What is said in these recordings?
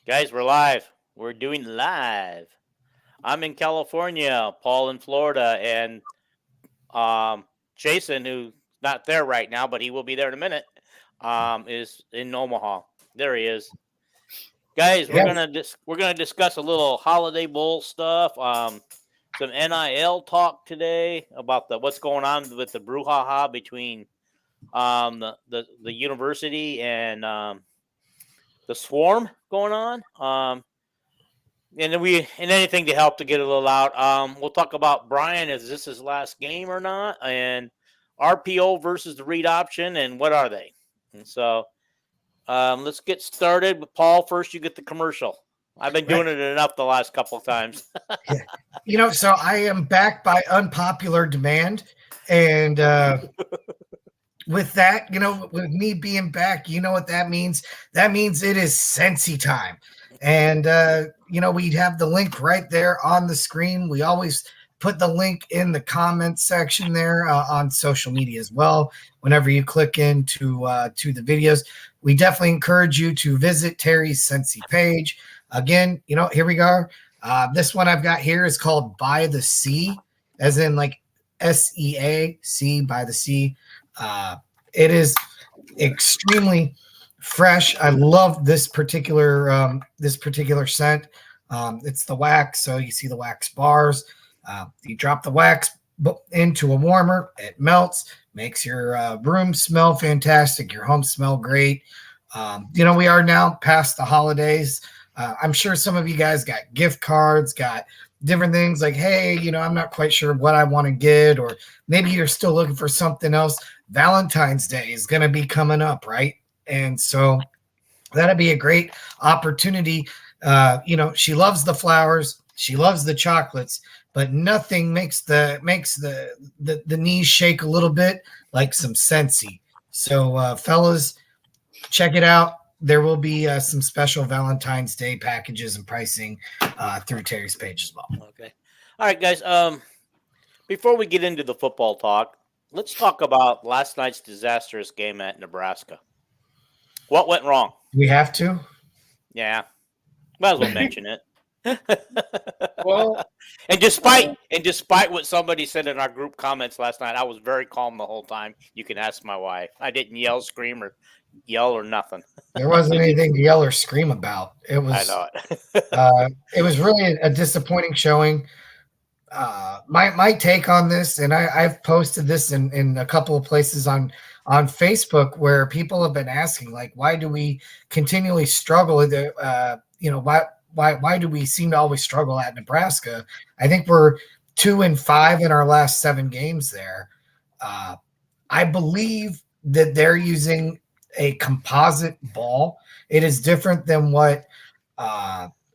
Guys, we're live. We're doing live. I'm in California, Paul in Florida, and Jason, who's not there right now, but he will be there in a minute, is in Omaha. There he is. Guys, Yeah. we're gonna discuss a little Holiday Bowl stuff. Some NIL talk today about what's going on with the brouhaha between the university and the swarm going on. And anything to help to get a little out. We'll talk about Brian. Is this his last game or not? And RPO versus the read option, and what are they? And so let's get started with Paul. First, you get the commercial. I've been doing it enough the last couple of times. Yeah. So I am back by unpopular demand, and with that, with me being back, you know what that means? That means it is Sensi time. And, we have the link right there on the screen. We always put the link in the comments section there on social media as well. Whenever you click into to the videos, we definitely encourage you to visit Terry's Sensi page. Again, here we go. This one I've got here is called By the Sea, as in like SEA, by the sea. It is extremely fresh. I love this particular scent. It's the wax, so you see the wax bars. You drop the wax into a warmer, it melts, makes your room smell fantastic, your home smell great. We are now past the holidays. I'm sure some of you guys got gift cards, got different things like, hey, I'm not quite sure what I want to get, or maybe you're still looking for something else. Valentine's Day is going to be coming up, right? And so that'd be a great opportunity. She loves the flowers, she loves the chocolates, but nothing makes the knees shake a little bit like some Sensi. So, fellas, check it out. There will be some special Valentine's Day packages and pricing through Terry's page as well. Okay. All right, guys. Before we get into the football talk, let's talk about last night's disastrous game at Nebraska. What went wrong? We have to? Yeah. Might as well mention it. Well, and despite what somebody said in our group comments last night, I was very calm the whole time. You can ask my wife. I didn't yell, scream, or nothing. There wasn't anything to yell or scream about. It was. I know it. It was really a disappointing showing. My take on this, and I've posted this in a couple of places on Facebook, where people have been asking, like, why do we continually struggle? Why do we seem to always struggle at Nebraska? I think we're 2-5 in our last 7 games there. I believe that they're using a composite ball. It is different than what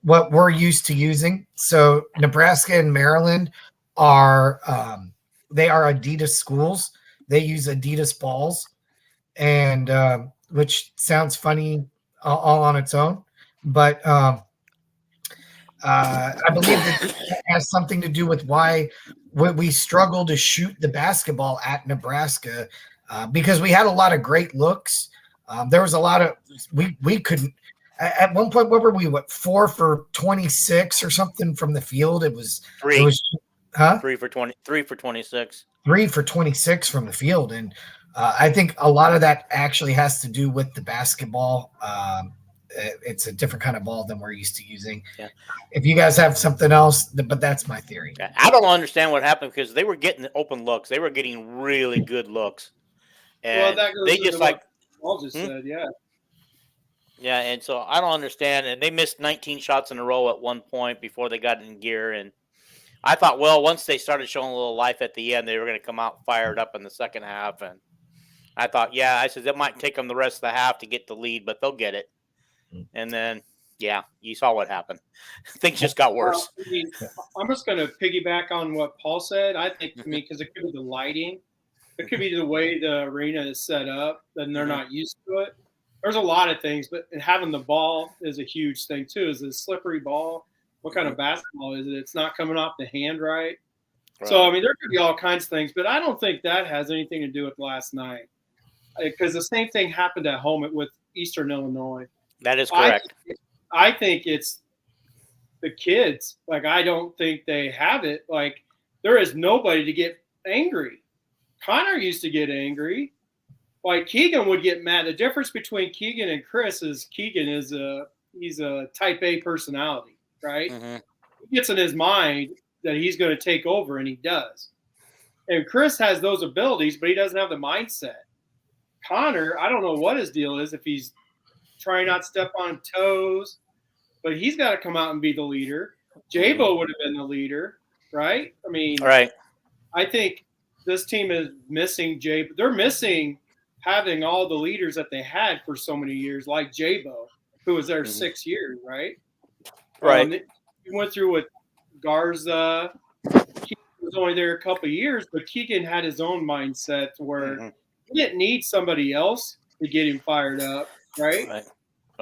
we're used to using. So Nebraska and Maryland are Adidas schools. They use Adidas balls, and which sounds funny all on its own, but I believe that has something to do with why we struggle to shoot the basketball at Nebraska, because we had a lot of great looks. There was a lot of we couldn't. At one point, what were we? 4 for 26 or something from the field? It was 3. It was 3 for 20. 3 for 26. 3 for 26 from the field, and I think a lot of that actually has to do with the basketball. It's a different kind of ball than we're used to using. Yeah. If you guys have something else, but that's my theory. I don't understand what happened, because they were getting open looks. They were getting really good looks, and that goes they to just what Paul just said, yeah. Yeah, and so I don't understand. And they missed 19 shots in a row at one point before they got in gear. And I thought, well, once they started showing a little life at the end, they were going to come out fired up in the second half. And I thought, I said, it might take them the rest of the half to get the lead, but they'll get it. And then, you saw what happened. Things just got worse. I'm just going to piggyback on what Paul said. I think, because it could be the lighting. It could be the way the arena is set up, and they're not used to it. There's a lot of things, but having the ball is a huge thing too. Is it a slippery ball? What kind of basketball is it? It's not coming off the hand right. So, there could be all kinds of things, but I don't think that has anything to do with last night, because the same thing happened at home with Eastern Illinois. That is correct. I think it's the kids. Like, I don't think they have it. Like, there is nobody to get angry. Connor used to get angry. Like, Keegan would get mad. The difference between Keegan and Chris is Keegan is he's a type A personality, right? Mm-hmm. He gets in his mind that he's going to take over, and he does. And Chris has those abilities, but he doesn't have the mindset. Connor, I don't know what his deal is, if he's trying not to step on toes, but he's got to come out and be the leader. Jabo would have been the leader, right? I mean, Right. I think this team is missing Jabo. They're missing having all the leaders that they had for so many years, like Jabo, who was there 6 years, right? Right. He went through with Garza. He was only there a couple of years, but Keegan had his own mindset where he didn't need somebody else to get him fired up, right?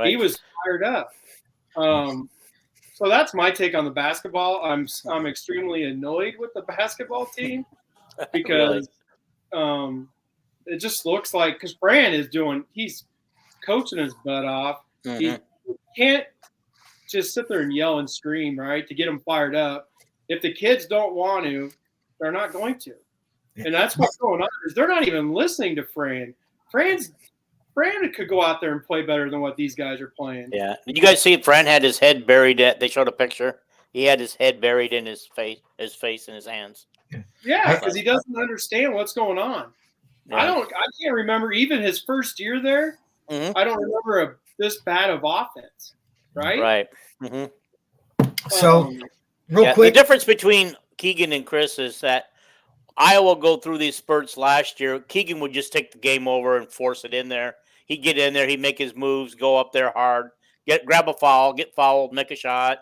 He was fired up. So that's my take on the basketball. I'm extremely annoyed with the basketball team because it just looks like, because Fran he's coaching his butt off. He can't just sit there and yell and scream, right, to get them fired up. If the kids don't want to, they're not going to. And that's what's going on, is they're not even listening to Fran. Fran could go out there and play better than what these guys are playing. Yeah. Did you guys see Fran had his head buried? They showed a picture. He had his head buried in his face and his hands. Yeah, because he doesn't understand what's going on. Yeah. I can't remember even his first year there. I don't remember this bad of offense, right? Right. Mm-hmm. So, real quick, the difference between Keegan and Chris is that Iowa go through these spurts last year. Keegan would just take the game over and force it in there. He'd get in there, he'd make his moves, go up there hard, grab a foul, get fouled, make a shot.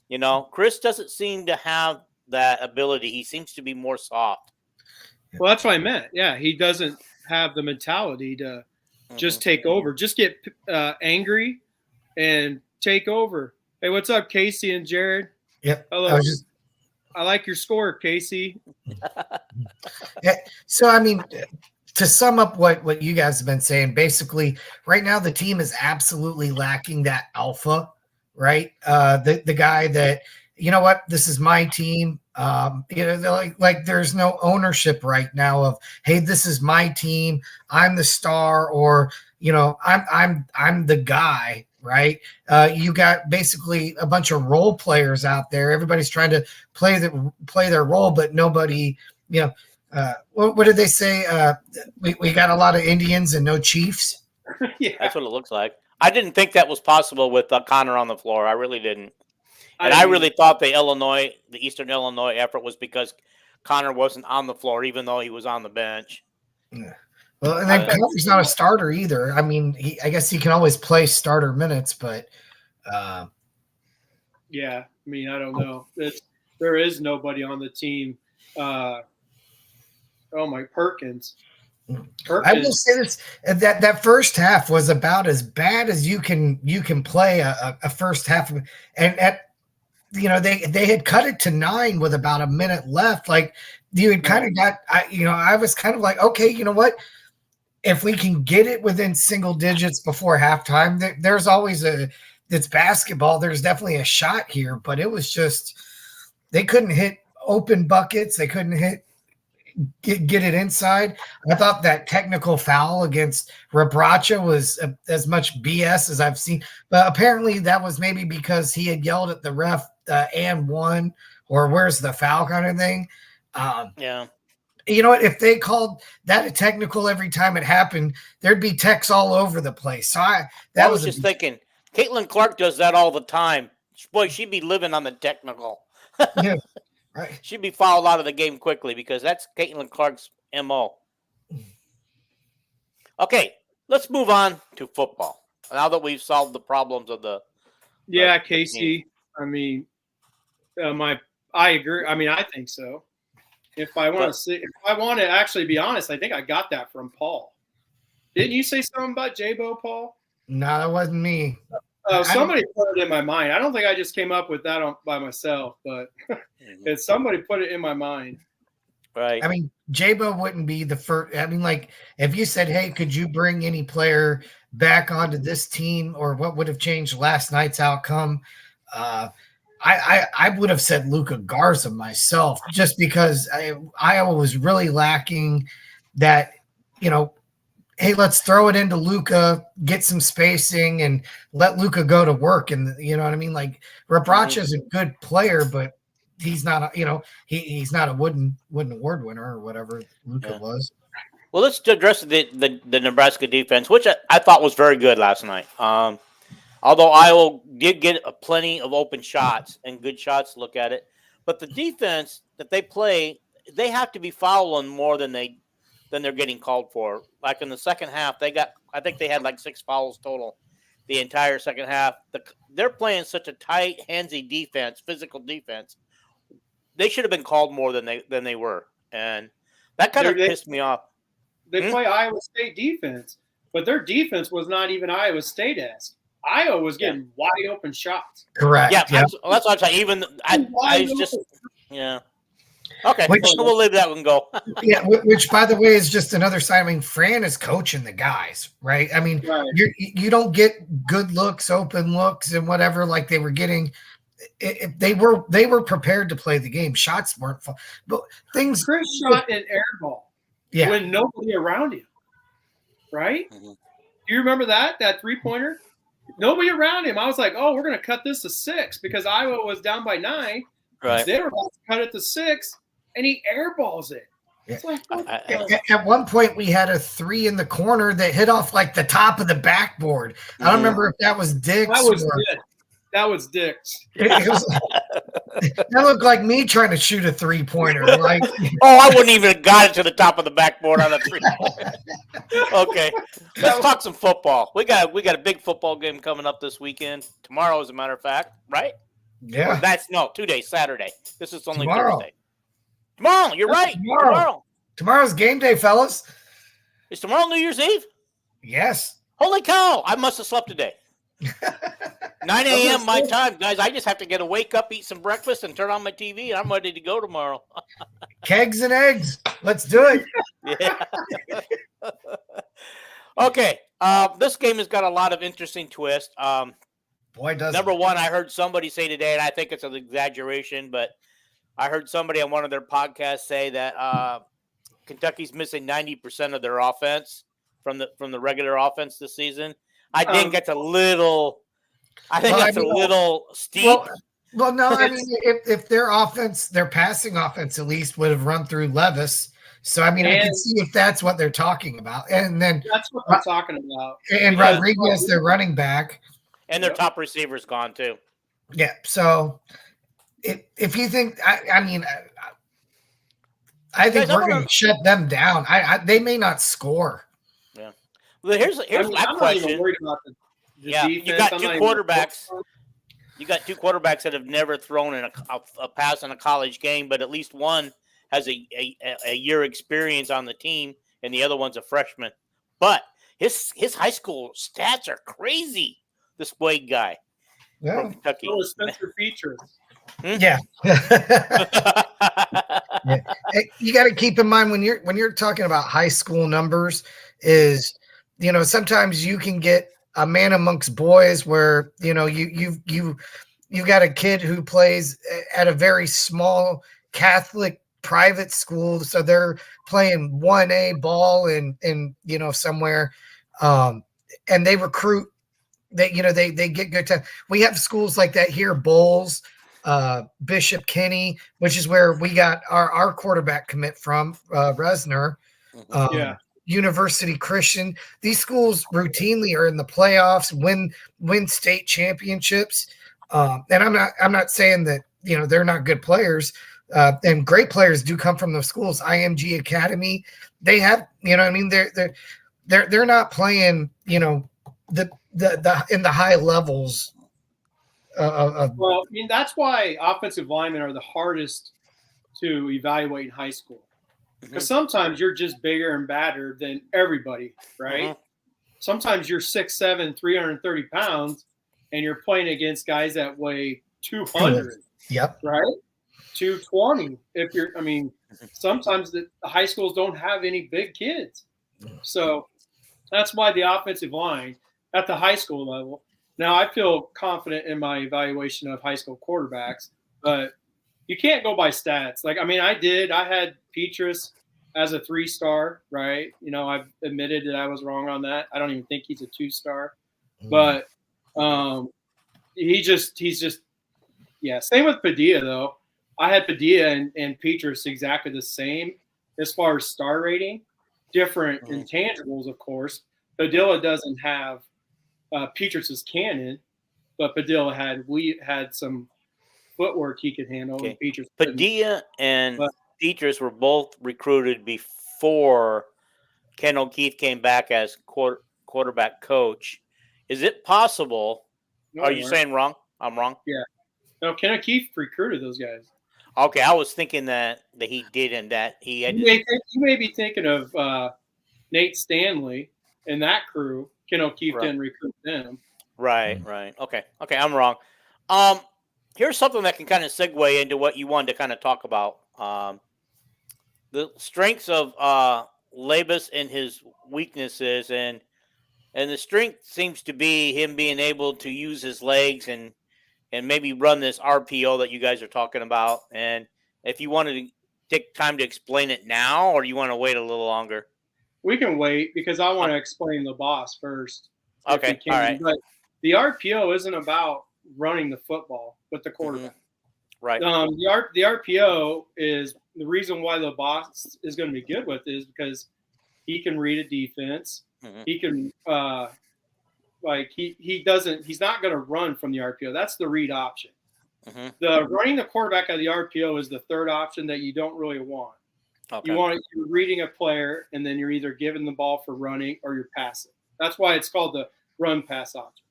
You know, Chris doesn't seem to have that ability. He seems to be more soft. Well, that's what I meant. Yeah, he doesn't have the mentality to just take over. Just get angry and take over. Hey, what's up, Casey and Jared? Yep. Hello. I like your score, Casey. Yeah. So, I mean, to sum up what you guys have been saying, basically, right now the team is absolutely lacking that alpha, right? The guy that, you know what, this is my team. You know, like there's no ownership right now of, hey, this is my team. I'm the star, or you know, I'm the guy. Right. You got basically a bunch of role players out there. Everybody's trying to play their role, but nobody, you know, what did they say? We got a lot of Indians and no Chiefs. Yeah. That's what it looks like. I didn't think that was possible with Connor on the floor. I really didn't. And I really thought the Eastern Illinois effort was because Connor wasn't on the floor, even though he was on the bench. Yeah. Well, and then Connor's not a starter either. I mean, I guess he can always play starter minutes, but yeah, I mean, I don't know. There is nobody on the team. Perkins. I will say this: that first half was about as bad as you can play a first half, and they had cut it to 9 with about a minute left. Like, you had kind of got, I was kind of like, okay, you know what? If we can get it within single digits before halftime, there's always it's basketball. There's definitely a shot here, but it was just, they couldn't hit open buckets. They couldn't get it inside. I thought that technical foul against Rebracha was as much BS as I've seen, but apparently that was maybe because he had yelled at the ref and won, or where's the foul kind of thing. Yeah. You know what? If they called that a technical every time it happened, there'd be techs all over the place. So I was just thinking, Caitlin Clark does that all the time. Boy, she'd be living on the technical. Yeah, right. She'd be fouled out of the game quickly because that's Caitlin Clark's MO. Okay, let's move on to football. Now that we've solved the problems of the Casey. I mean, I agree. I mean, I think so. If I want to actually be honest, I think I got that from Paul. Didn't you say something about Jabo, Paul? No, that wasn't me. Somebody put it in my mind. I don't think I just came up with that by myself, but somebody put it in my mind. Right. I mean, Jabo wouldn't be the first. I mean, like, if you said, hey, could you bring any player back onto this team, or what would have changed last night's outcome? I would have said Luka Garza myself, just because Iowa was really lacking that, hey, let's throw it into Luka, get some spacing, and let Luka go to work. And you know what I mean? Like, Rebraca is a good player, but he's not, he's not a Wooden Award winner or whatever Luka was. Well, let's address the Nebraska defense, which I thought was very good last night. Although Iowa did get plenty of open shots and good shots to look at it, but the defense that they play, they have to be fouling more than they're getting called for. Like in the second half, I think they had like 6 fouls total the entire second half. They're playing such a tight, handsy defense, physical defense. They should have been called more than they were, and that kind of pissed me off. They play Iowa State defense, but their defense was not even Iowa State-esque. Iowa was getting wide open shots. Correct. Yeah, that's what I'm saying. Even I was just Okay, we'll leave that one go. Yeah, which by the way is just another sign. I mean, Fran is coaching the guys, right? I mean, you don't get good looks, open looks, and whatever like they were getting. They were prepared to play the game. Shots weren't fun, but things. Chris shot an air ball. Yeah, with nobody around him. Right? Mm-hmm. Do you remember that 3-pointer? Nobody around him. I was like, oh, we're going to cut this to 6 because Iowa was down by 9. Right. They were about to cut it to 6, and he airballs it. Yeah. Like, at one point, we had a 3 in the corner that hit off like the top of the backboard. Mm-hmm. I don't remember if that was Dick's. That was Dick's. That looked like me trying to shoot a 3-pointer. Like, I wouldn't even have got it to the top of the backboard on a 3-pointer. Okay, let's talk some football. We got a big football game coming up this weekend. Tomorrow, as a matter of fact, right? Yeah. 2 days. Saturday. This is only tomorrow. Thursday. Tomorrow. You're right. Tomorrow's game day, fellas. Is tomorrow New Year's Eve? Yes. Holy cow! I must have slept today. 9 a.m. my time, guys. I just have to wake up, eat some breakfast, and turn on my TV, and I'm ready to go tomorrow. Kegs and eggs. Let's do it. Yeah. Okay. This game has got a lot of interesting twists. Boy, does Number one, I heard somebody say today, and I think it's an exaggeration, but I heard somebody on one of their podcasts say that Kentucky's missing 90% of their offense from the regular offense this season. I think that's a little. I think that's a little steep. Well, no. I mean, if their offense, their passing offense, at least would have run through Levis. So I mean, I can see if that's what they're talking about, and then that's what they're talking about. And Rodriguez, their running back, and their top receiver's gone too. Yeah. So if you think, I mean, I think we're going to shut them down. They may not score. Yeah. Well, here's my question. Not even worried about the defense. You got two quarterbacks. You got two quarterbacks that have never thrown in a pass in a college game, but at least one has a year experience on the team, and the other one's a freshman. But his high school stats are crazy. This Wade guy from Kentucky. So is Spencer Petras. Yeah. Yeah. You got to keep in mind when you're talking about high school numbers is, sometimes you can get a man amongst boys where, you've got a kid who plays at a very small Catholic private school. So they're playing 1A ball in somewhere. And they recruit, they get good time. We have schools like that here, Bowles, Bishop Kenny, which is where we got our quarterback commit from, Resner, University Christian. These schools routinely are in the playoffs, win state championships. And I'm not saying that, they're not good players, and great players do come from those schools. IMG Academy, they have, they're not playing, the in the high levels. Well, I mean, that's why offensive linemen are the hardest to evaluate in high school. Because sometimes you're just bigger and badder than everybody, right? Mm-hmm. Sometimes you're 6'7", 330 pounds, and you're playing against guys that weigh 200. Yep. Right? 220. If you're, I mean, sometimes the high schools don't have any big kids. So that's why the offensive line at the high school level. Now, I feel confident in my evaluation of high school quarterbacks, but you can't go by stats. Like, I mean, I had Petrus as a 3-star, right? You know, I've admitted that I was wrong on that. I don't even think he's a 2-star, but he's just, yeah. Same with Padilla, though. I had Padilla and Petrus exactly the same as far as star rating. Different intangibles, of course. Padilla doesn't have Petrus's cannon, but Padilla had some footwork he could handle. Okay. And Petrus Padilla and Petrus were both recruited before Ken O'Keefe came back as quarterback coach. Is it possible? Are you saying wrong? I'm wrong? Yeah. No, Ken O'Keefe recruited those guys. Okay, I was thinking that he did, and that he had. You may be thinking of Nate Stanley and that crew. Ken O'Keefe didn't recruit them. Right. Okay, I'm wrong. Here's something that can kind of segue into what you wanted to kind of talk about. The strengths of Labus and his weaknesses, and the strength seems to be him being able to use his legs and maybe run this RPO that you guys are talking about. And if you wanted to take time to explain it now, or you want to wait a little longer? We can wait because I want to explain the boss first. Okay, all right. But the RPO isn't about running the football with the quarterback. Right. The RPO is the reason why the boss is going to be good with it is because he can read a defense. He can he's not going to run from the RPO. That's the read option. The running the quarterback out of the RPO is the third option that you don't really want. Okay. You're reading a player, and then you're either giving the ball for running or you're passing. That's why it's called the run pass option.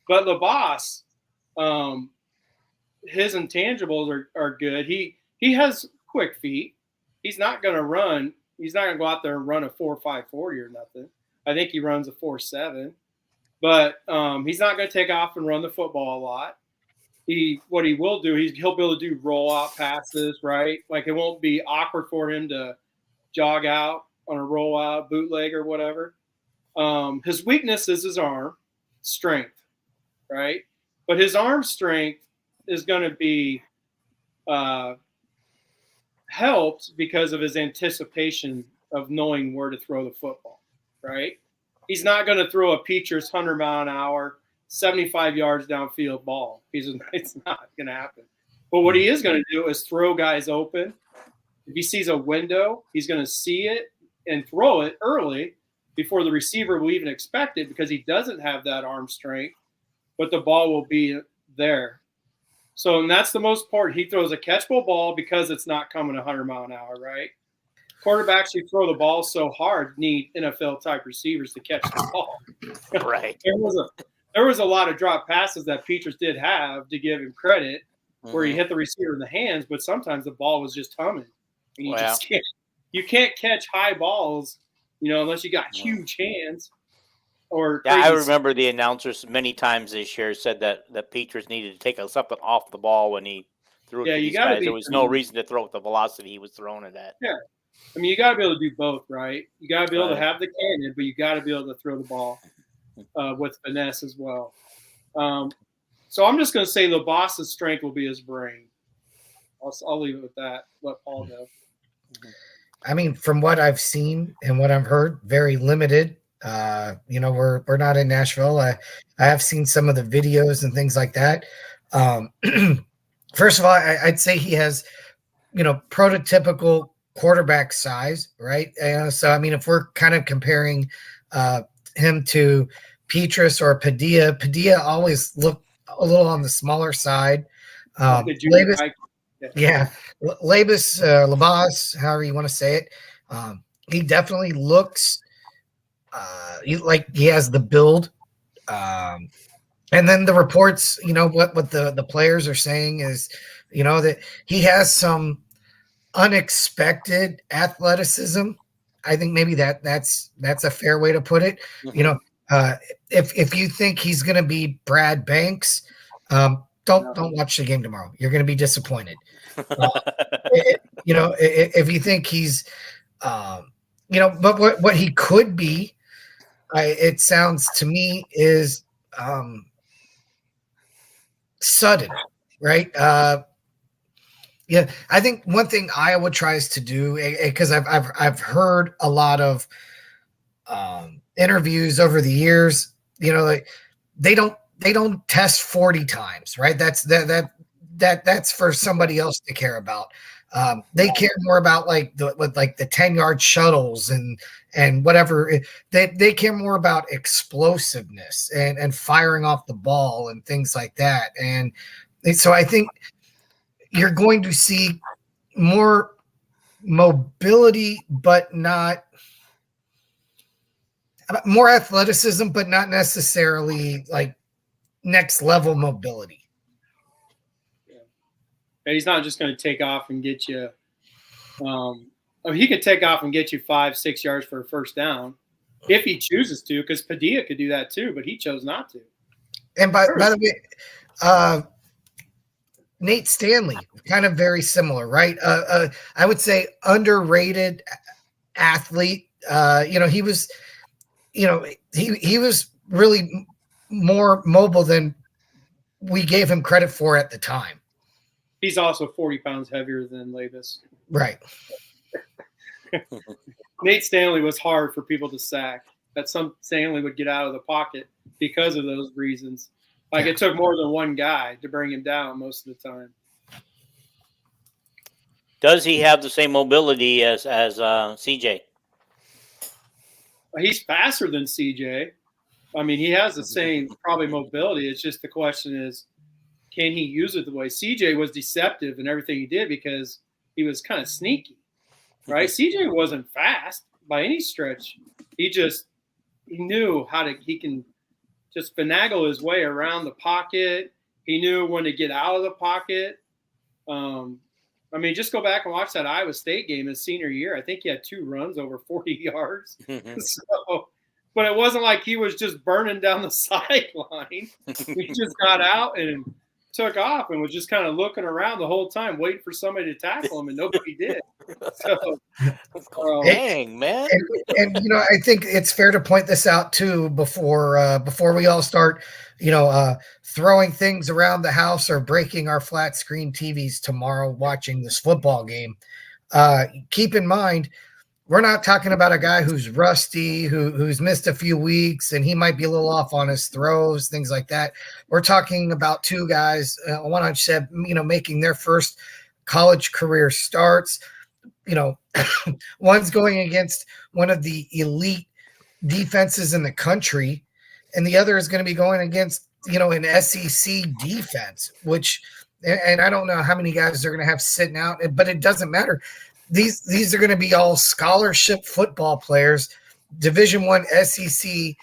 But the boss, his intangibles are good. He has quick feet. He's not going to run. He's not going to go out there and run a 4.5 40 or nothing. I think he runs a 4.7. But he's not going to take off and run the football a lot. What he will do, he'll be able to do roll-out passes, right? Like it won't be awkward for him to jog out on a roll-out, bootleg or whatever. His weakness is his arm strength, right? But his arm strength is going to be helped because of his anticipation of knowing where to throw the football, right? He's not going to throw a Petrus 100-mile-an-hour, 75 yards downfield ball. It's not going to happen. But what he is going to do is throw guys open. If he sees a window, he's going to see it and throw it early before the receiver will even expect it because he doesn't have that arm strength, but the ball will be there. So, and that's the most important. He throws a catchable ball because it's not coming 100 mile an hour, right? Quarterbacks who throw the ball so hard need NFL-type receivers to catch the ball. Right. There was a lot of drop passes that Petrus did have, to give him credit, where he hit the receiver in the hands, but sometimes the ball was just humming. And you can't catch high balls, unless you got huge hands. I remember the announcers many times this year said that Petrus needed to take something off the ball when he threw it to these guys. There was no reason to throw it the velocity he was throwing it at. Yeah. I mean, you got to be able to do both, right? You got to be able to have the cannon, but you got to be able to throw the ball with finesse as well. So I'm just going to say the boss's strength will be his brain. I'll leave it with that. Let Paul go. I mean, from what I've seen and what I've heard, very limited. We're not in Nashville. I have seen some of the videos and things like that. First of all, I'd say he has, prototypical quarterback size, right? So, I mean, if we're kind of comparing him to Petrus or Padilla always looked a little on the smaller side. Labus, Labas, however you want to say it. He definitely looks like he has the build. And then the reports, what the players are saying is, that he has some unexpected athleticism. I think maybe that's a fair way to put it. If you think he's going to be Brad Banks, don't watch the game tomorrow. You're going to be disappointed. If you think he's, but what he could be, it sounds to me is sudden, right? Yeah, I think one thing Iowa tries to do, because I've heard a lot of interviews over the years, like they don't test 40 times, right? That's for somebody else to care about. They care more about like the 10-yard shuttles and whatever. They care more about explosiveness and firing off the ball and things like that. And so I think you're going to see more mobility, but not more athleticism, but not necessarily like next level mobility. Yeah. He's not just going to take off and get you. He could take off and get you 5-6 yards for a first down if he chooses to, because Padilla could do that too, but he chose not to. And by the way, Nate Stanley, kind of very similar, right? I would say underrated athlete. He was, he was really more mobile than we gave him credit for at the time. He's also 40 pounds heavier than Levis. Right. Nate Stanley was hard for people to sack. That Stanley would get out of the pocket because of those reasons. It took more than one guy to bring him down most of the time. Does he have the same mobility as CJ? He's faster than CJ. I mean, he has the same probably mobility. It's just the question is, can he use it the way CJ was deceptive in everything he did because he was kind of sneaky, right? CJ wasn't fast by any stretch. He knew he can just finagle his way around the pocket. He knew when to get out of the pocket. Just go back and watch that Iowa State game his senior year. I think he had 2 runs over 40 yards. But it wasn't like he was just burning down the sideline. He just got out and took off and was just kind of looking around the whole time, waiting for somebody to tackle him, and nobody did. So, dang, man. And I think it's fair to point this out too before we all start, throwing things around the house or breaking our flat screen TVs tomorrow watching this football game. Keep in mind, we're not talking about a guy who's rusty, who's missed a few weeks, and he might be a little off on his throws, things like that. We're talking about 2 guys, one on said, making their first college career starts. One's going against one of the elite defenses in the country, and the other is going to be going against, an SEC defense, which, and I don't know how many guys they're going to have sitting out, but it doesn't matter. These are going to be all scholarship football players, Division I SEC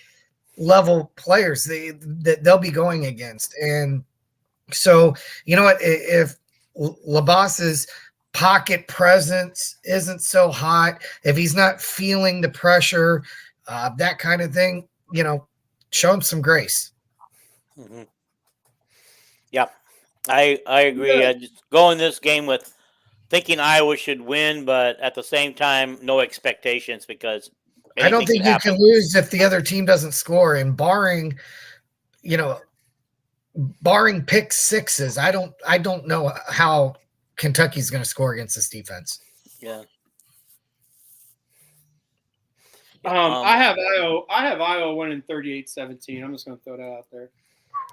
level players that they'll be going against. And so, if Labas's pocket presence isn't so hot, if he's not feeling the pressure, that kind of thing, show him some grace. Mm-hmm. Yeah, I agree. Yeah. I just go in this game with thinking Iowa should win, but at the same time, no expectations because I don't think you can lose if the other team doesn't score. And barring pick sixes, I don't know how Kentucky's going to score against this defense. Yeah. I have Iowa winning 38-17. I'm just going to throw that out there.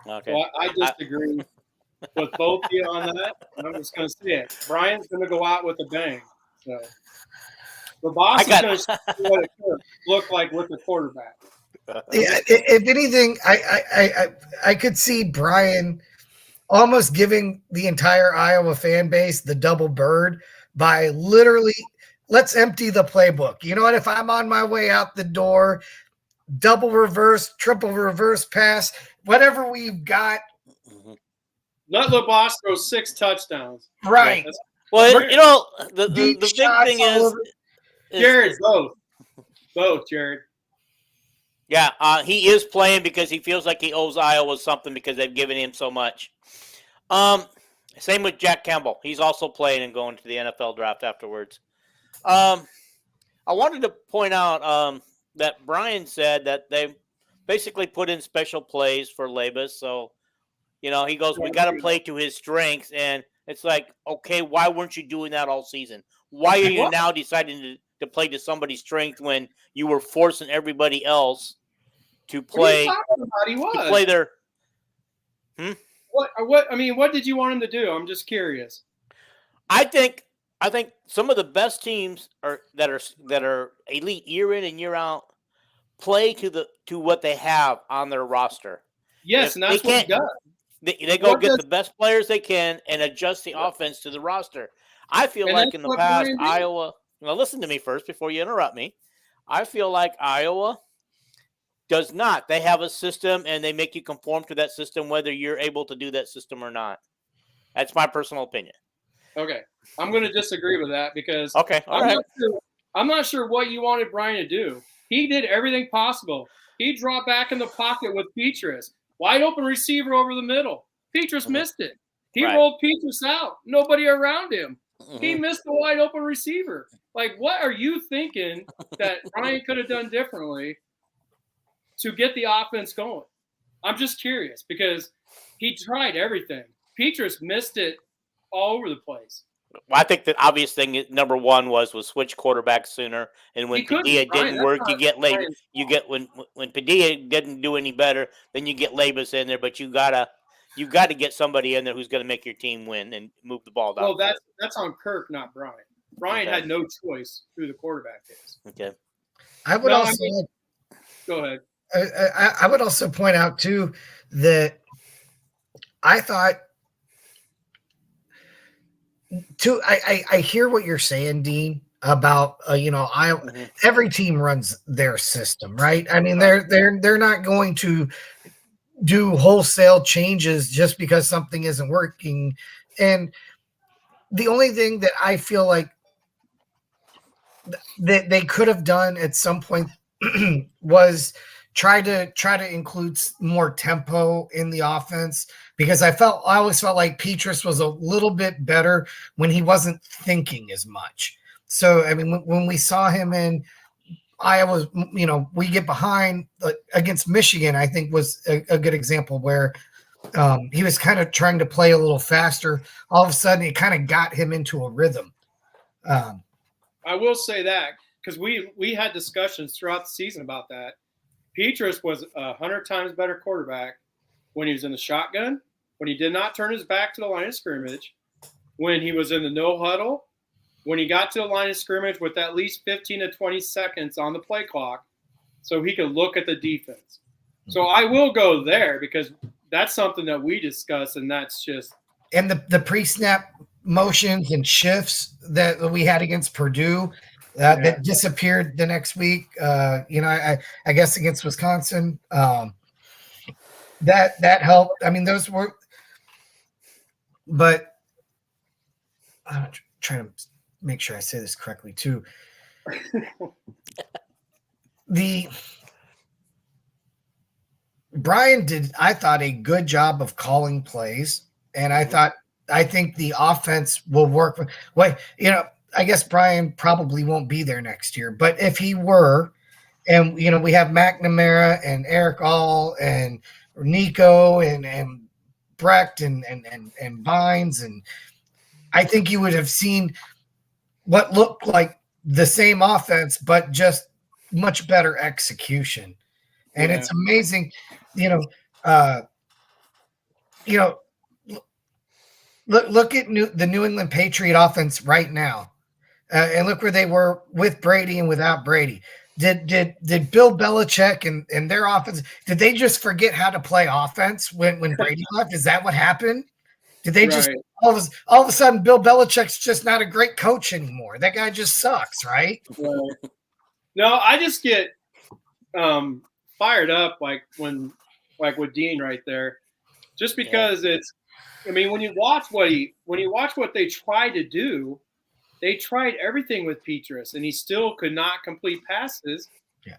Okay. So I disagree with both of you on that. I'm just going to say it. Brian's going to go out with a bang. So the boss is going to see what it could look like with the quarterback. Yeah, if anything, I could see Brian almost giving the entire Iowa fan base the double bird by literally, let's empty the playbook. You know what? If I'm on my way out the door, double reverse, triple reverse pass, whatever we've got. Let LeBoss throw 6 touchdowns. Right. Well, the big thing is Jared, both, Jared. Yeah, he is playing because he feels like he owes Iowa something because they've given him so much. Same with Jack Campbell. He's also playing and going to the NFL draft afterwards. I wanted to point out that Brian said that they basically put in special plays for Labus. So, he goes, we got to play to his strengths. And it's like, okay, why weren't you doing that all season? Why are you now deciding to play to somebody's strength when you were forcing everybody else to play? What are you talking about? He was. To play their. What did you want him to do? I'm just curious. I think some of the best teams that are elite year in and year out play to what they have on their roster. Yes, and that's what he does. They go get the best players they can and adjust the offense to the roster. I feel like in the past, Iowa. Now, listen to me first before you interrupt me. I feel like Iowa does not. They have a system, and they make you conform to that system whether you're able to do that system or not. That's my personal opinion. Okay. I'm going to disagree with that because I'm not sure what you wanted Brian to do. He did everything possible. He dropped back in the pocket with Petrus. Wide open receiver over the middle. Petrus missed it. He rolled Petrus out. Nobody around him. He missed the wide open receiver. Like, what are you thinking that Brian could have done differently to get the offense going? I'm just curious because he tried everything. Petrus missed it all over the place. Well, I think the obvious thing, number one, was switch quarterbacks sooner. And when Padilla didn't work, you get Labus. You get when Padilla didn't do any better, then you get Labus in there. But you gotta get somebody in there who's going to make your team win and move the ball down. Well, that's on Kirk, not Brian. Brian had no choice who the quarterback is. Okay. Go ahead. I would also point out too that I thought. I hear what you're saying, Dean, about every team runs their system, right? I mean, they're not going to do wholesale changes just because something isn't working. And the only thing that I feel like that they could have done at some point was try to include more tempo in the offense, because I always felt like Petrus was a little bit better when he wasn't thinking as much. So, I mean, when we saw him in Iowa, we get behind against Michigan, I think was a good example where he was kind of trying to play a little faster. All of a sudden, it kind of got him into a rhythm. I will say that because we had discussions throughout the season about that. Petrus was 100 times better quarterback when he was in the shotgun, when he did not turn his back to the line of scrimmage, when he was in the no huddle, when he got to the line of scrimmage with at least 15 to 20 seconds on the play clock so he could look at the defense. So I will go there because that's something that we discuss, and that's just – and the pre-snap motions and shifts that we had against Purdue – that disappeared the next week. I guess against Wisconsin, that helped. I mean, those were, but I'm trying to make sure I say this correctly too. Brian did, I thought, a good job of calling plays, and I think the offense will work. I guess Brian probably won't be there next year, but if he were, and we have McNamara and Eric All and Nico and Brecht and Vines, and I think you would have seen what looked like the same offense, but just much better execution. And it's amazing, look at the New England Patriot offense right now. And look where they were with Brady and without Brady. Did Bill Belichick and their offense, did they just forget how to play offense when Brady left? Is that what happened? Did they just all of a sudden Bill Belichick's just not a great coach anymore? That guy just sucks, right? No, I just get fired up like with Dean right there, just because it's. I mean, when you watch what they try to do. They tried everything with Petrus, and he still could not complete passes,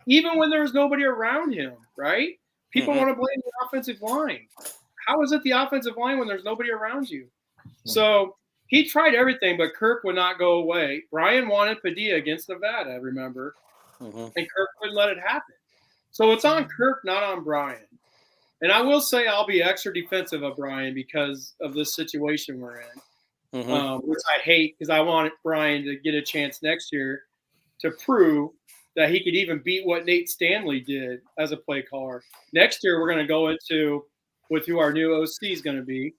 even when there was nobody around him, right? People want to blame the offensive line. how is it the offensive line when there's nobody around you? So he tried everything, but Kirk would not go away. Brian wanted Padilla against Nevada, remember? And Kirk wouldn't let it happen. So it's on Kirk, not on Brian. And I will say I'll be extra defensive of Brian because of this situation we're in, which I hate because I want Brian to get a chance next year to prove that he could even beat what Nate Stanley did as a play caller. Next year, we're going to go into with who our new OC is going to be.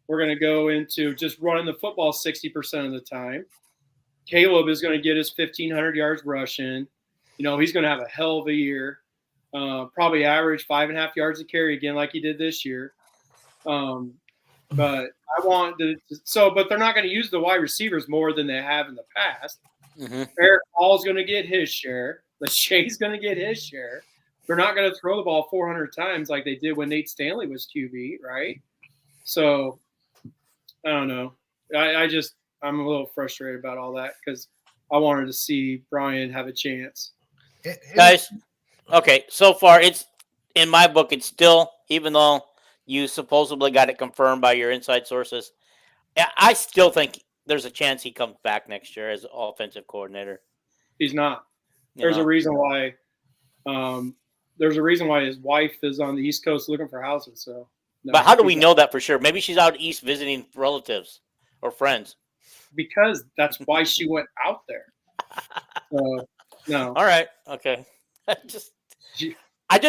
We're going to go into just running the football 60% of the time. Caleb is going to get his 1,500 yards rushing. You know, he's going to have a hell of a year. Probably average 5.5 yards a carry again, like he did this year. But I want but they're not going to use the wide receivers more than they have in the past. Eric Hall's going to get his share. Lachey's going to get his share. They're not going to throw the ball 400 times like they did when Nate Stanley was QB, right? So I don't know. I'm a little frustrated about all that because I wanted to see Brian have a chance. Guys, okay, so far it's in my book. It's still, even though you supposedly got it confirmed by your inside sources, I still think there's a chance he comes back next year as offensive coordinator. He's not. There's a reason why. There's a reason why his wife is on the East Coast looking for houses. So, no, but how do we know that for sure? Maybe she's out east visiting relatives or friends. Because that's why she went out there. So, no. All right. Okay. I just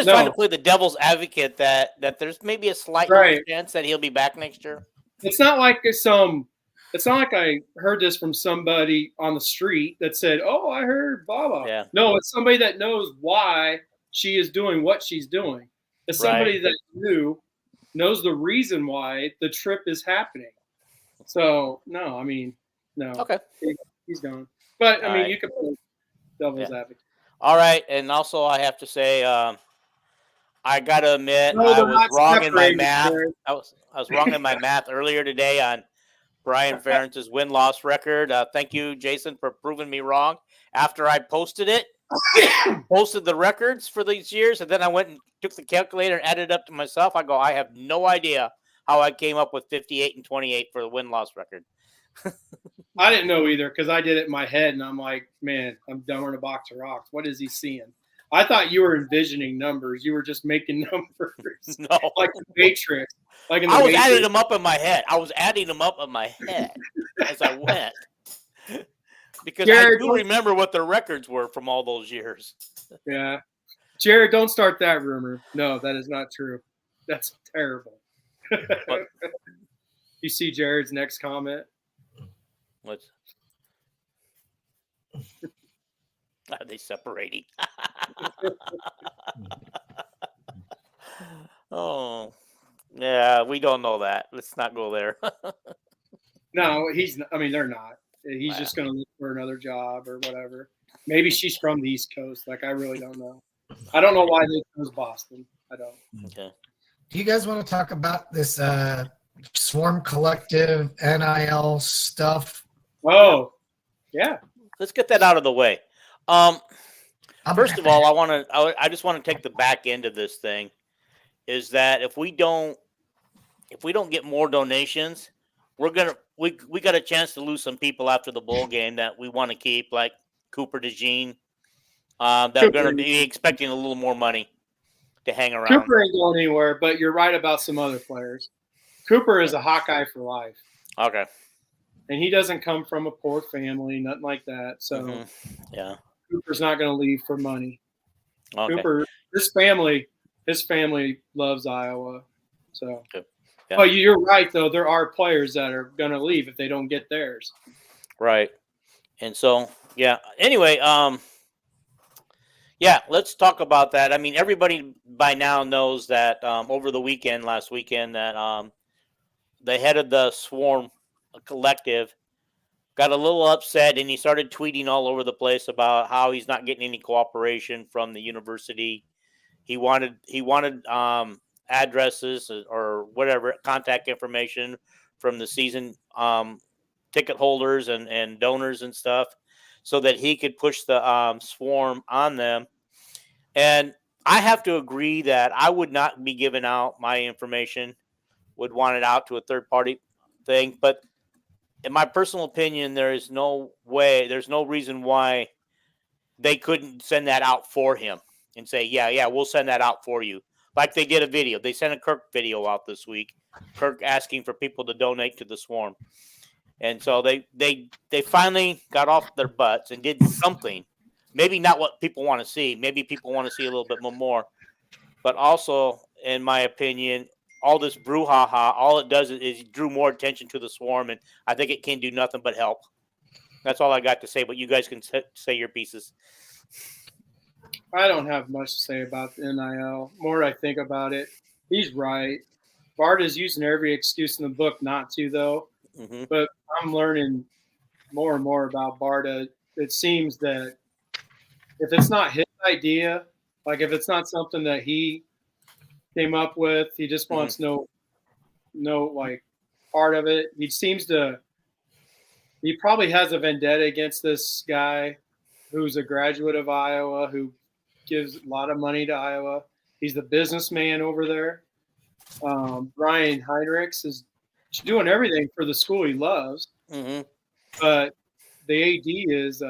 trying to play the devil's advocate that there's maybe a slight chance that he'll be back next year. It's not like it's not like I heard this from somebody on the street that said, "Oh, I heard blah blah." Yeah. No, it's somebody that knows why she is doing what she's doing. It's somebody that knows the reason why the trip is happening. So no, I mean, no. Okay. He's gone. But I mean, you can play devil's advocate. All right, and also I have to say, I gotta admit, I was wrong in my math. I was wrong in my math earlier today on Brian Ferentz's win-loss record. Thank you, Jason, for proving me wrong. After I posted the records for these years, and then I went and took the calculator and added it up to myself. I go, I have no idea how I came up with 58 and 28 for the win-loss record. I didn't know either because I did it in my head, and I'm like, man, I'm dumber than a box of rocks. What is he seeing? I thought you were envisioning numbers. You were just making numbers. No. Like the Matrix. Like I was adding them up in my head. As I went. Because Jared, I do remember what the records were from all those years. Yeah. Jared, don't start that rumor. No, that is not true. That's terrible. You see Jared's next comment? What's are they separating? Oh, yeah, we don't know that. Let's not go there. No, they're not. He's just going to look for another job or whatever. Maybe she's from the East Coast. Like, I really don't know. I don't know why they chose Boston. I don't. Okay. Do you guys want to talk about this Swarm Collective NIL stuff? Oh, yeah. Let's get that out of the way. First of all, I just want to take the back end of this thing. Is that if we don't get more donations, we got a chance to lose some people after the bowl game that we want to keep, like Cooper DeJean. That are going to be expecting a little more money to hang around. Cooper ain't going anywhere, but you're right about some other players. Cooper is a Hawkeye for life. Okay. And he doesn't come from a poor family, nothing like that. So, yeah, Cooper's not going to leave for money. Okay. Cooper, his family loves Iowa. So, yeah. Oh, you're right though. There are players that are going to leave if they don't get theirs. Right. And so, yeah. Anyway, let's talk about that. I mean, everybody by now knows that over the last weekend, that the head of the Swarm Collective got a little upset, and he started tweeting all over the place about how he's not getting any cooperation from the university. He wanted addresses or whatever, contact information from the season ticket holders and donors and stuff, so that he could push the Swarm on them. And I have to agree that I would not be giving out my information would want it out to a third party thing. But in my personal opinion, there's no reason why they couldn't send that out for him and say, yeah, we'll send that out for you. Like they did a video. They sent a Kirk video out this week. Kirk asking for people to donate to the Swarm. And so they finally got off their butts and did something. Maybe not what people want to see. Maybe people want to see a little bit more. But also, in my opinion, all this brouhaha, all it does is drew more attention to the Swarm, and I think it can do nothing but help. That's all I got to say, but you guys can say your pieces. I don't have much to say about the NIL. More I think about it, he's right. Barda's using every excuse in the book not to, though. Mm-hmm. But I'm learning more and more about Barda. It seems that if it's not his idea, like if it's not something that he came up with, he just wants no like part of it. He probably has a vendetta against this guy who's a graduate of Iowa, who gives a lot of money to Iowa. He's the businessman over there. Brian Heinrichs is doing everything for the school he loves. Mm-hmm. But the AD is,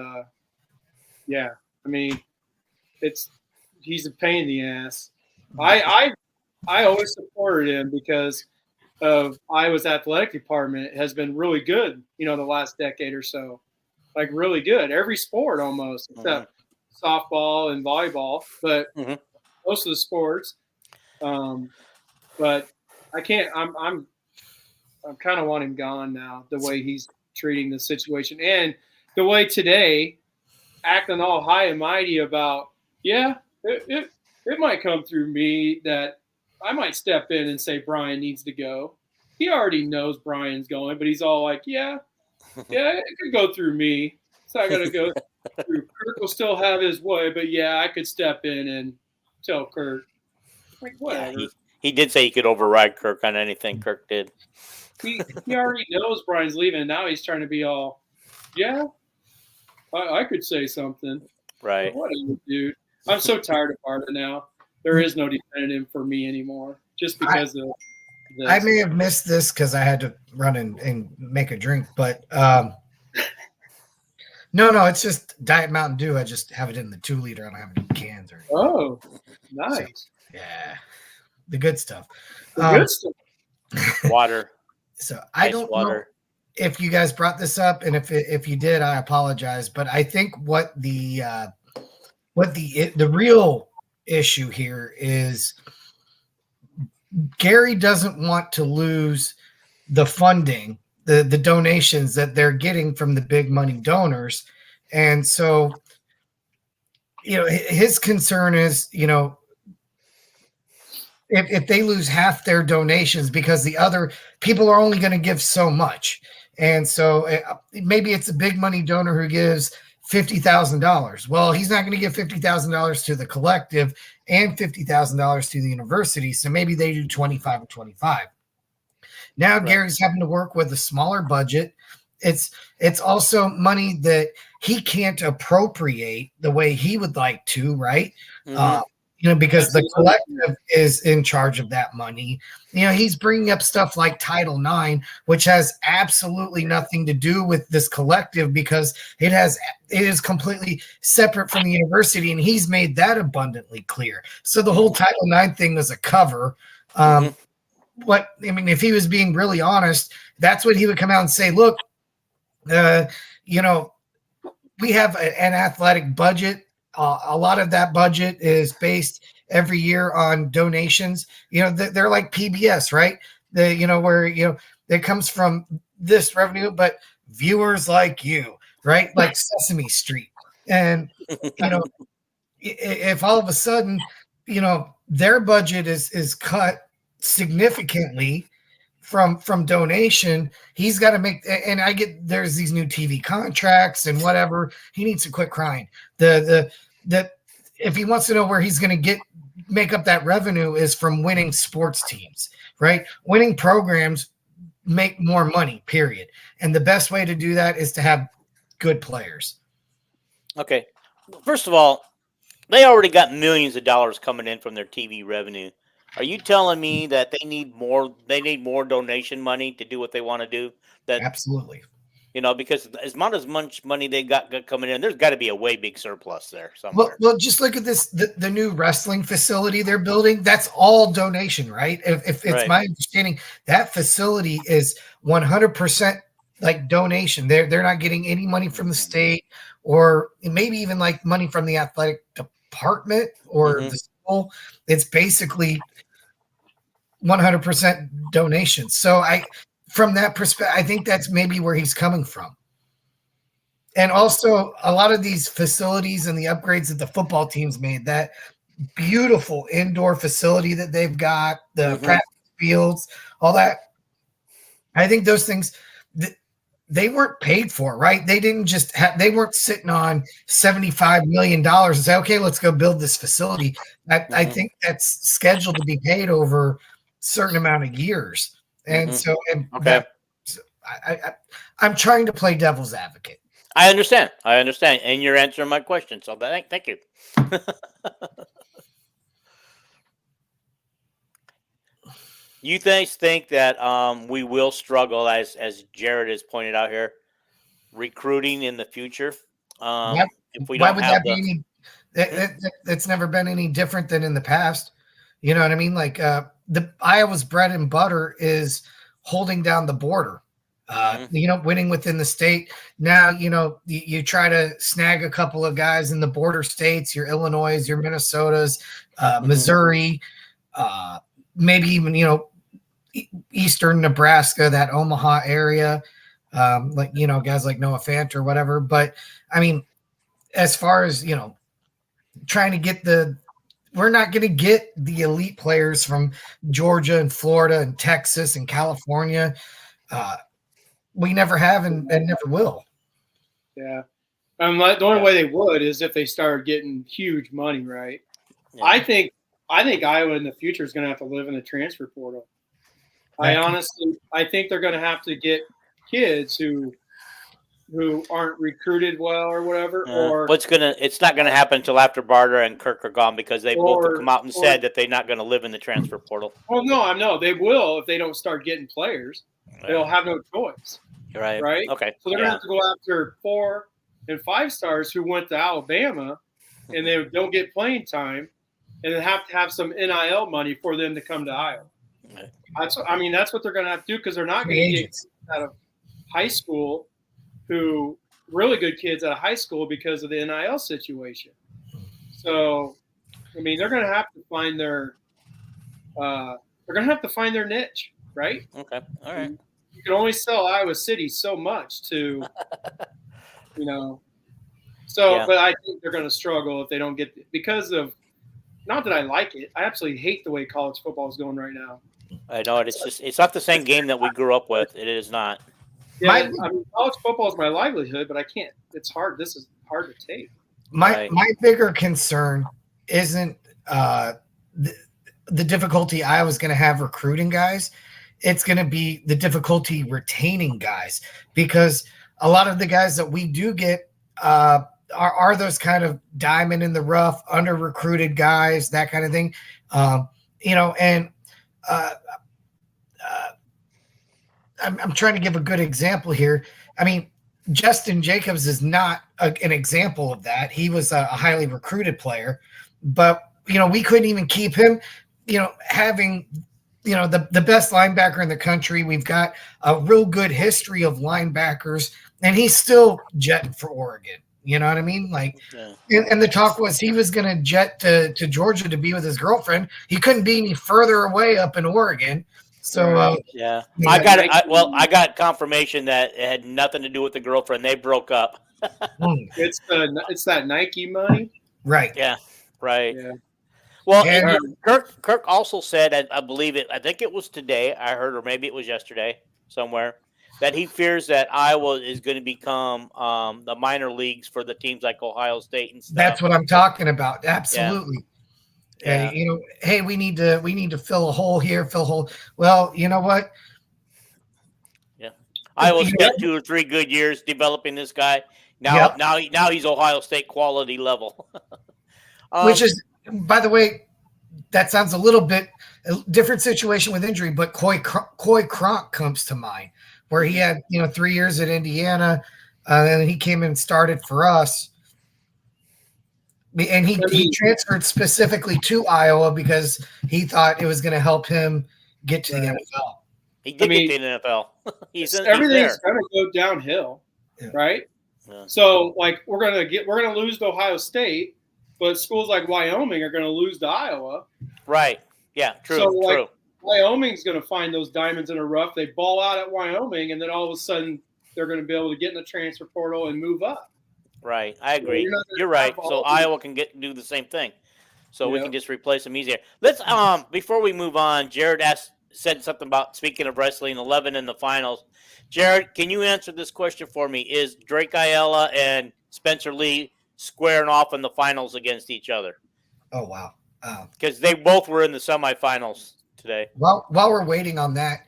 he's a pain in the ass. I always supported him because of Iowa's athletic department has been really good, the last decade or so. Like really good. Every sport almost, except softball and volleyball, but most of the sports. But I can't. I'm kind of want him gone now. The way he's treating the situation and the way today, acting all high and mighty about, it might come through me that I might step in and say Brian needs to go. He already knows Brian's going, but he's all like, it could go through me. So I got to go through. Kirk will still have his way, but I could step in and tell Kirk. Like, whatever. Yeah, he did say he could override Kirk on anything Kirk did. He already knows Brian's leaving, and now he's trying to be all, I could say something. Right. Whatever, dude. I'm so tired of Barda now. There is no defending him for me anymore, just because of this. I may have missed this because I had to run and make a drink, but no, it's just Diet Mountain Dew. I just have it in the 2-liter. I don't have it in cans or anything. Oh, nice. So, yeah, the good stuff. Good stuff. Water. So I don't know if you guys brought this up, and if you did, I apologize. But I think what the real issue here is Gary doesn't want to lose the funding, the donations that they're getting from the big money donors. And so, his concern is, if they lose half their donations because the other people are only going to give so much. And so maybe it's a big money donor who gives $50,000. Well, he's not going to give $50,000 to the collective and $50,000 to the university. So maybe they do 25 and 25. Now Gary's having to work with a smaller budget. It's also money that he can't appropriate the way he would like to, right? Because the collective is in charge of that money. He's bringing up stuff like Title IX, which has absolutely nothing to do with this collective because it is completely separate from the university, and he's made that abundantly clear. So the whole Title IX thing was a cover. If he was being really honest, that's what he would come out and say. Look, we have an athletic budget. A lot of that budget is based every year on donations. They're like PBS, right? Where it comes from this revenue, but viewers like you, right? Like Sesame Street. And if all of a sudden, their budget is cut significantly from donation, he's got to make, and I get there's these new TV contracts and whatever. He needs to quit crying. The if he wants to know where he's going to make up that revenue is from winning sports teams, right? Winning programs make more money, period. And the best way to do that is to have good players. Okay. First of all, they already got millions of dollars coming in from their TV revenue. Are you telling me that they need more? They need more donation money to do what they want to do. That Absolutely. because as much money they got coming in, there's got to be a way big surplus there somewhere. Well, just look at this the new wrestling facility they're building. That's all donation, right? If it's Right. my understanding, that facility is 100% like donation. They're not getting any money from the state or maybe even like money from the athletic department or the school. It's basically 100% donation. So from that perspective, I think that's maybe where he's coming from. And also, a lot of these facilities and the upgrades that the football teams made, that beautiful indoor facility that they've got, the practice fields, all that. I think those things, they weren't paid for, right? They didn't just they weren't sitting on $75 million and say, okay, let's go build this facility. I think that's scheduled to be paid over a certain amount of years. And so, I'm trying to play devil's advocate. I understand, and you're answering my question. So thank you. You guys think that we will struggle, as Jared has pointed out here, recruiting in the future? If we don't have that's never been any different than in the past. You know what I mean? Like the Iowa's bread and butter is holding down the border. Winning within the state. Now, you try to snag a couple of guys in the border states, your Illinois, your Minnesotas, Missouri, maybe even, Eastern Nebraska, that Omaha area, guys like Noah Fant or whatever. But I mean, as far as, trying to get we're not going to get the elite players from Georgia and Florida and Texas and California. We never have and never will. Yeah. The only way they would is if they started getting huge money, right? Yeah. I think Iowa in the future is going to have to live in the transfer portal. I think they're going to have to get kids who aren't recruited well or whatever. It's not going to happen until after Barter and Kirk are gone, because they both have come out and said that they're not going to live in the transfer portal. Well, no, I know they will if they don't start getting players. They'll have no choice. Right. Okay. So they're going to have to go after 4 and 5 stars who went to Alabama and they don't get playing time, and they have to have some NIL money for them to come to Iowa. Right. That's what they're going to have to do, because they're not going to get kids out of high school really good kids out of high school because of the NIL situation. So, they're going to have to find their niche, right? Okay. All right. You can only sell Iowa City so much to, but I think they're going to struggle if they don't get, because of, not that I like it, I absolutely hate the way college football is going right now. I know it's not the same game that we grew up with. It is not. Yeah, college football is my livelihood, but I can't. It's hard. This is hard to take. My bigger concern isn't the difficulty Iowa's going to have recruiting guys. It's going to be the difficulty retaining guys, because a lot of the guys that we do get are those kind of diamond in the rough, under recruited guys, that kind of thing. I'm trying to give a good example here. Justin Jacobs is not an example of that. He was a highly recruited player, but we couldn't even keep him, having the best linebacker in the country. We've got a real good history of linebackers, and he's still jetting for Oregon. You know what I mean? And the talk was he was going to jet to Georgia to be with his girlfriend. He couldn't be any further away up in Oregon. So I got confirmation that it had nothing to do with the girlfriend. They broke up. It's that Nike money, right? Yeah, right. Yeah. Well, and Kirk also said, I believe it. I think it was today. I heard, or maybe it was yesterday somewhere, that he fears that Iowa is going to become the minor leagues for the teams like Ohio State and stuff. That's what I'm talking about. Absolutely. Yeah. Yeah. Hey, we need to fill a hole here, fill a hole. Well, you know what? Yeah. Iowa spent 2 or 3 good years developing this guy. Now he's Ohio State quality level. Which is, by the way, that sounds a little bit a different situation with injury, but Coy Cronk comes to mind, where he had 3 years at Indiana, and he came and started for us. And he transferred specifically to Iowa because he thought it was going to help him get to the NFL. He did get to the NFL. Everything's going to go downhill, right? Yeah. So, like, we're gonna lose to Ohio State, but schools like Wyoming are going to lose to Iowa. Right. Yeah. True. So, true. Wyoming's going to find those diamonds in a rough. They ball out at Wyoming, and then all of a sudden they're going to be able to get in the transfer portal and move up. Right, I agree. You're right. So Iowa can do the same thing. So we can just replace them easier. Let's before we move on, Jared said something about, speaking of wrestling, 11 in the finals. Jared, can you answer this question for me? Is Drake Ayala and Spencer Lee squaring off in the finals against each other? Oh wow! Because they both were in the semifinals today. Well, while we're waiting on that,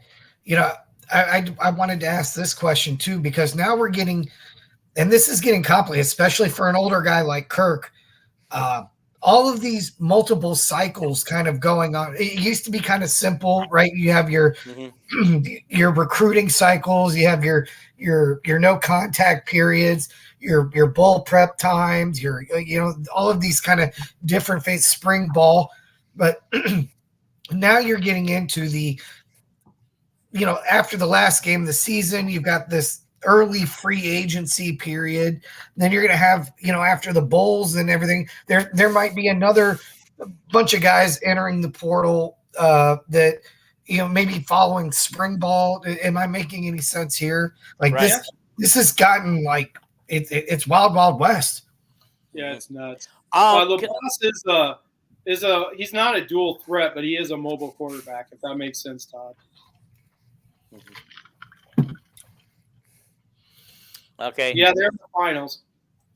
I wanted to ask this question too, because now we're getting. And this is getting complicated, especially for an older guy like Kirk. All of these multiple cycles kind of going on. It used to be kind of simple, right? You have your your recruiting cycles, you have your no contact periods, your bull prep times, your all of these kind of different phases, spring ball. But now you're getting into the after the last game of the season, you've got this early free agency period. Then you're going to have, after the bowls and everything, there might be another bunch of guys entering the portal that, maybe following spring ball. Am I making any sense here? Like this has gotten like it's wild, wild west. Yeah, it's nuts. LaBoss he's not a dual threat, but he is a mobile quarterback, if that makes sense, Todd. Okay. Yeah, they're in the finals.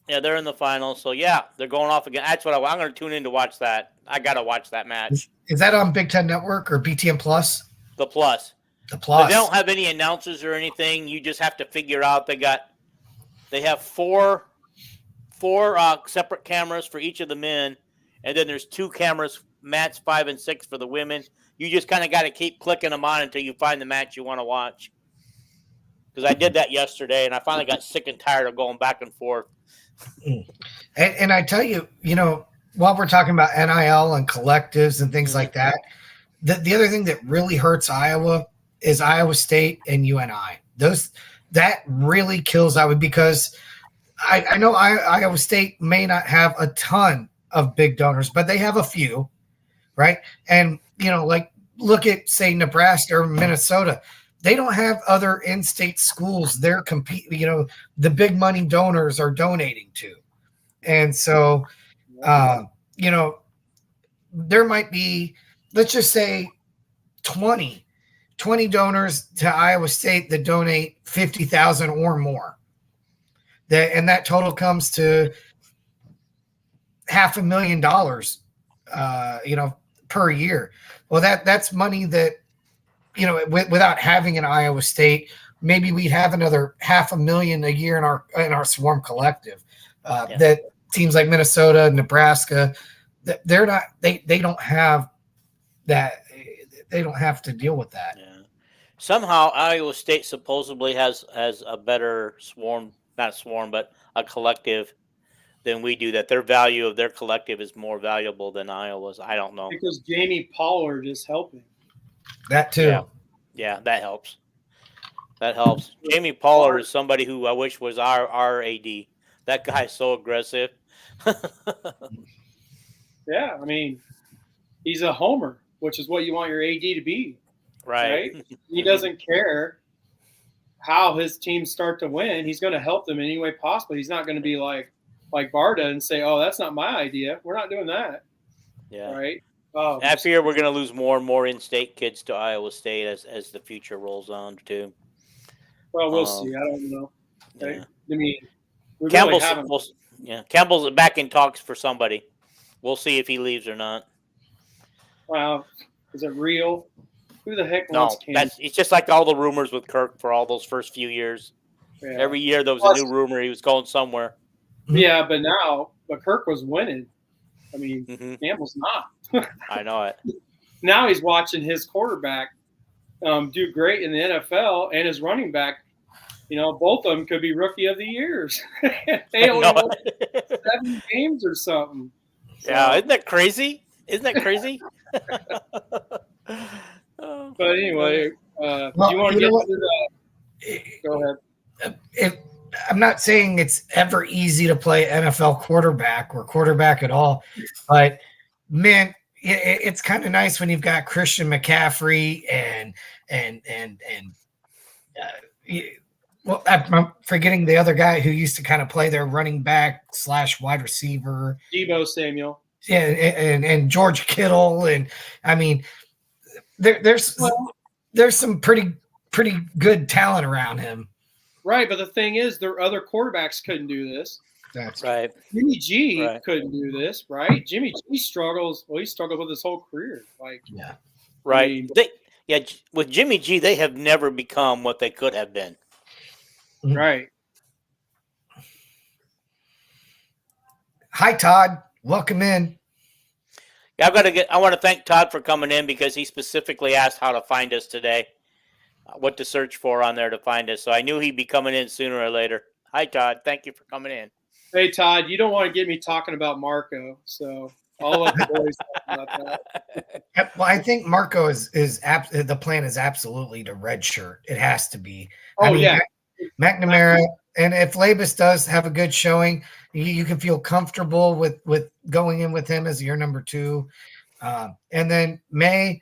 Yeah, they're in the finals. So, they're going off again. That's what I'm going to tune in to watch that. I got to watch that match. Is that on Big Ten Network or BTN Plus? The Plus. The Plus. But they don't have any announcers or anything. You just have to figure out they have four separate cameras for each of the men, and then there's 2 cameras, match 5 and 6 for the women. You just kind of got to keep clicking them on until you find the match you want to watch. Because I did that yesterday, and I finally got sick and tired of going back and forth. And I tell you, while we're talking about NIL and collectives and things like that, the other thing that really hurts Iowa is Iowa State and UNI. That really kills Iowa, because I know Iowa State may not have a ton of big donors, but they have a few, right? And, like look at, say, Nebraska or Minnesota. They don't have other in-state schools they're competing, the big money donors are donating to. And so, there might be, let's just say 20 donors to Iowa State that donate $50,000 or more. And that total comes to $500,000, per year. Well, that's money that, without having an Iowa State, maybe we'd have another $500,000 a year in our Swarm collective. That teams like Minnesota, Nebraska, they're not. They don't have that. They don't have to deal with that. Yeah. Somehow, Iowa State supposedly has a better Swarm, not Swarm, but a collective than we do. That their value of their collective is more valuable than Iowa's. I don't know, because Jamie Pollard is helping. That too. Yeah, that helps. Jamie Pollard is somebody who I wish was our AD. That guy's so aggressive. Yeah, I mean, he's a homer, which is what you want your AD to be. Right? He doesn't care how his teams start to win. He's going to help them any way possible. He's not going to be like Barda and say, "Oh, that's not my idea." We're not doing that. Yeah. Right? I fear we're going to lose more and more in-state kids to Iowa State as the future rolls on, too. Well, we'll see. I don't know. Right? Yeah. I mean, we Campbell's, really haven't. Campbell's back in talks for somebody. We'll see if he leaves or not. Wow. Is it real? Who the heck wants Campbell? It's just like all the rumors with Kirk for all those first few years. Yeah. Every year there was a new rumor he was going somewhere. Yeah, but Kirk was winning. I mean, Campbell's not. I know it. Now he's watching his quarterback do great in the NFL, and his running back. Both of them could be rookie of the years. They only won 7 games or something. So, yeah, isn't that crazy? Isn't that crazy? But anyway, do you want to get to the? Go ahead. I'm not saying it's ever easy to play NFL quarterback or quarterback at all, but man, it's kind of nice when you've got Christian McCaffrey and well, I'm forgetting the other guy who used to kind of play their running back / wide receiver, Deebo Samuel. Yeah, and George Kittle, and I mean, there's some pretty good talent around him. Right, but the thing is, their other quarterbacks couldn't do this. That's right. Jimmy G couldn't do this, right? Jimmy G struggles. Well, he struggled with his whole career. Yeah, right. With Jimmy G, they have never become what they could have been. Right. Hi, Todd. Welcome in. Yeah, I want to thank Todd for coming in because he specifically asked how to find us today, what to search for on there to find us. So I knew he'd be coming in sooner or later. Hi, Todd. Thank you for coming in. Hey, Todd, you don't want to get me talking about Marco, so I'll let the boys talk about that. Well, I think Marco is the plan is absolutely to redshirt. It has to be. Oh, yeah. McNamara, and if Labus does have a good showing, you can feel comfortable with going in with him as your number 2. And then May,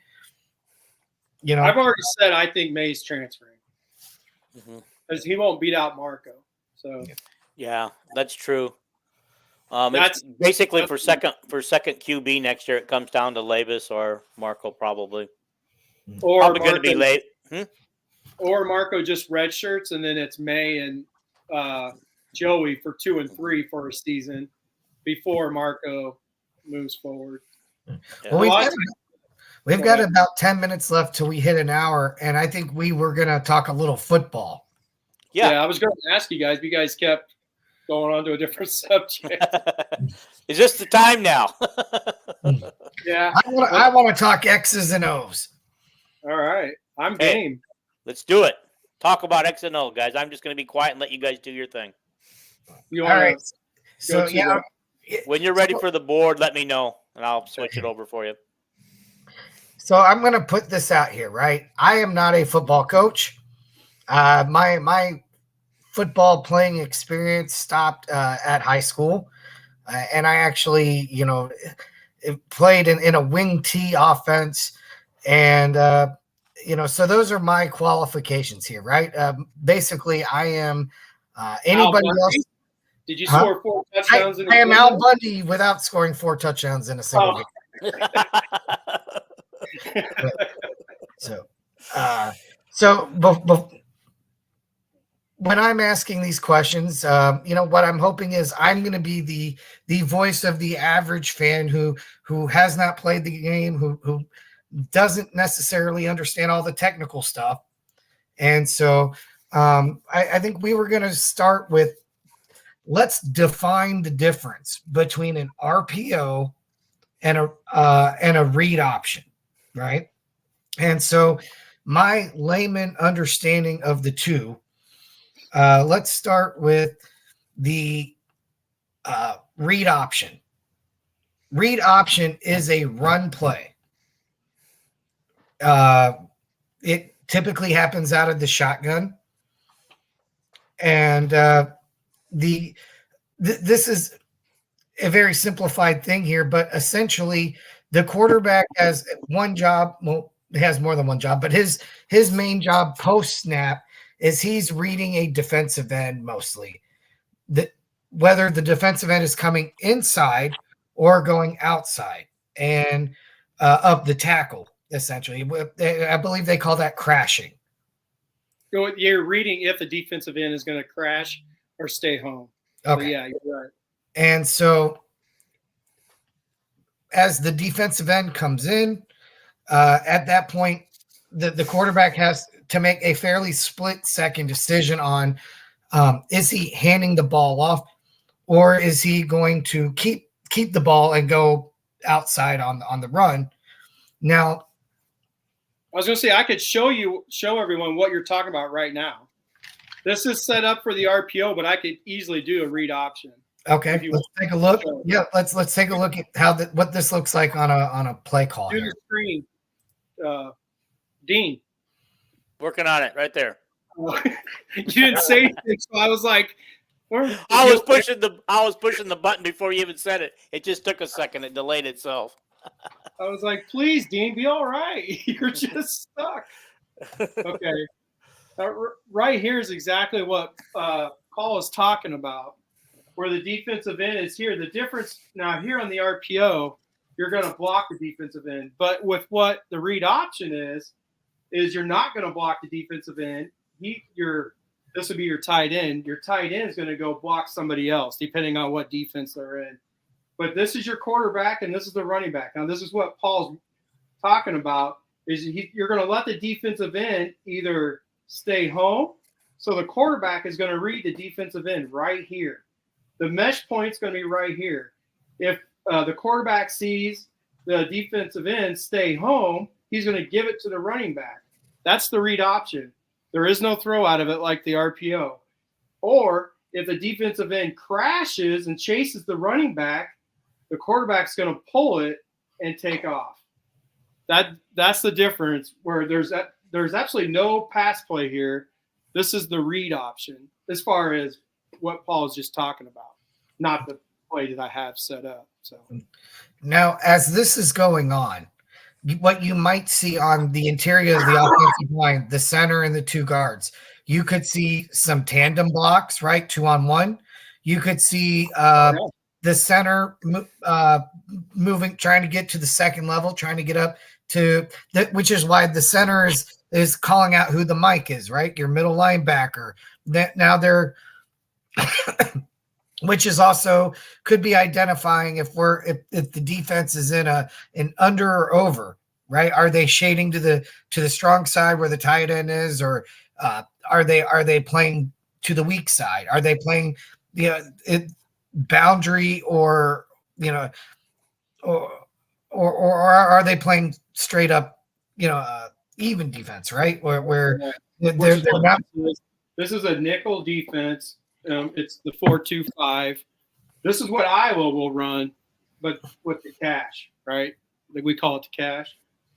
I've already said I think May's transferring because he won't beat out Marco. So yeah, that's true. It's basically for second QB next year. It comes down to Labus or Marco probably. Or probably going to be late. Or Marco just redshirts, and then it's May and Joey for 2 and 3 for a season before Marco moves forward. Yeah. Well, we've got about 10 minutes left till we hit an hour, and I think we were going to talk a little football. Yeah, I was going to ask you guys, but you guys kept going on to a different subject. Is this the time now? Yeah. I want to talk X's and O's. All right. I'm game. Let's do it. Talk about X and O, guys. I'm just going to be quiet and let you guys do your thing. All right. So, when you're ready for the board, let me know, and I'll switch it over for you. So I'm going to put this out here, right? I am not a football coach. My football playing experience stopped at high school, and I actually, played in a wing T offense, and so those are my qualifications here, right? Basically, I am anybody else. Did you score 4 touchdowns? I am Al Bundy without scoring 4 touchdowns in a single game. So when I'm asking these questions, what I'm hoping is I'm going to be the voice of the average fan who has not played the game, who doesn't necessarily understand all the technical stuff. And so I think we were going to start with, let's define the difference between an RPO and a read option, right? And so my layman understanding of the two, let's start with the read option. Read option is a run play. It typically happens out of the shotgun. And this is a very simplified thing here, but essentially the quarterback has one job. Well, he has more than one job, but his main job post snap is he's reading a defensive end mostly. Whether the defensive end is coming inside or going outside and of the tackle, essentially. I believe they call that crashing. You're reading if the defensive end is going to crash or stay home. Okay. So, yeah, you're right. And so as the defensive end comes in, at that point, the quarterback has to make a fairly split-second decision on is he handing the ball off or is he going to keep the ball and go outside on the run. Now, I was going to say I could show everyone what you're talking about right now. This is set up for the RPO, but I could easily do a read option. okay, let's take a look. Yeah, let's take a look at what this looks like on a play call. Do the screen, Dean. Working on it right there. You didn't say anything, so I was like, I was pushing the button before you even said it. It just took a second. It delayed itself. I was like, please, Dean, be all right. You're just stuck. Okay. Right here is exactly what Paul is talking about, where the defensive end is here. The difference now here on the RPO, you're going to block the defensive end. But with what the read option is you're not going to block the defensive end. This would be your tight end. Your tight end is going to go block somebody else, depending on what defense they're in. But this is your quarterback, and this is the running back. Now, this is what Paul's talking about, is you're going to let the defensive end either stay home. So the quarterback is going to read the defensive end right here. The mesh point's going to be right here. If the quarterback sees the defensive end stay home, he's going to give it to the running back. That's the read option. There is no throw out of it like the RPO. Or if the defensive end crashes and chases the running back, the quarterback's going to pull it and take off. That's the difference, where there's absolutely no pass play here. This is the read option as far as what Paul is just talking about, not the play that I have set up. So now, as this is going on, what you might see on the interior of the offensive line, the center and the two guards, you could see some tandem blocks, right? 2-on-1. You could see the center moving, trying to get to the second level, trying to get up to that, which is why the center is calling out who the mic is, right? Your middle linebacker. That now they're which is also could be identifying if the defense is in an under or over, right? Are they shading to the strong side where the tight end is, or are they playing to the weak side? Are they playing boundary, or or are they playing straight up even defense, right? Where they're not. This is a nickel defense. It's the 4-2-5. This is what Iowa will run, but with the cash, right? Like we call it the cash.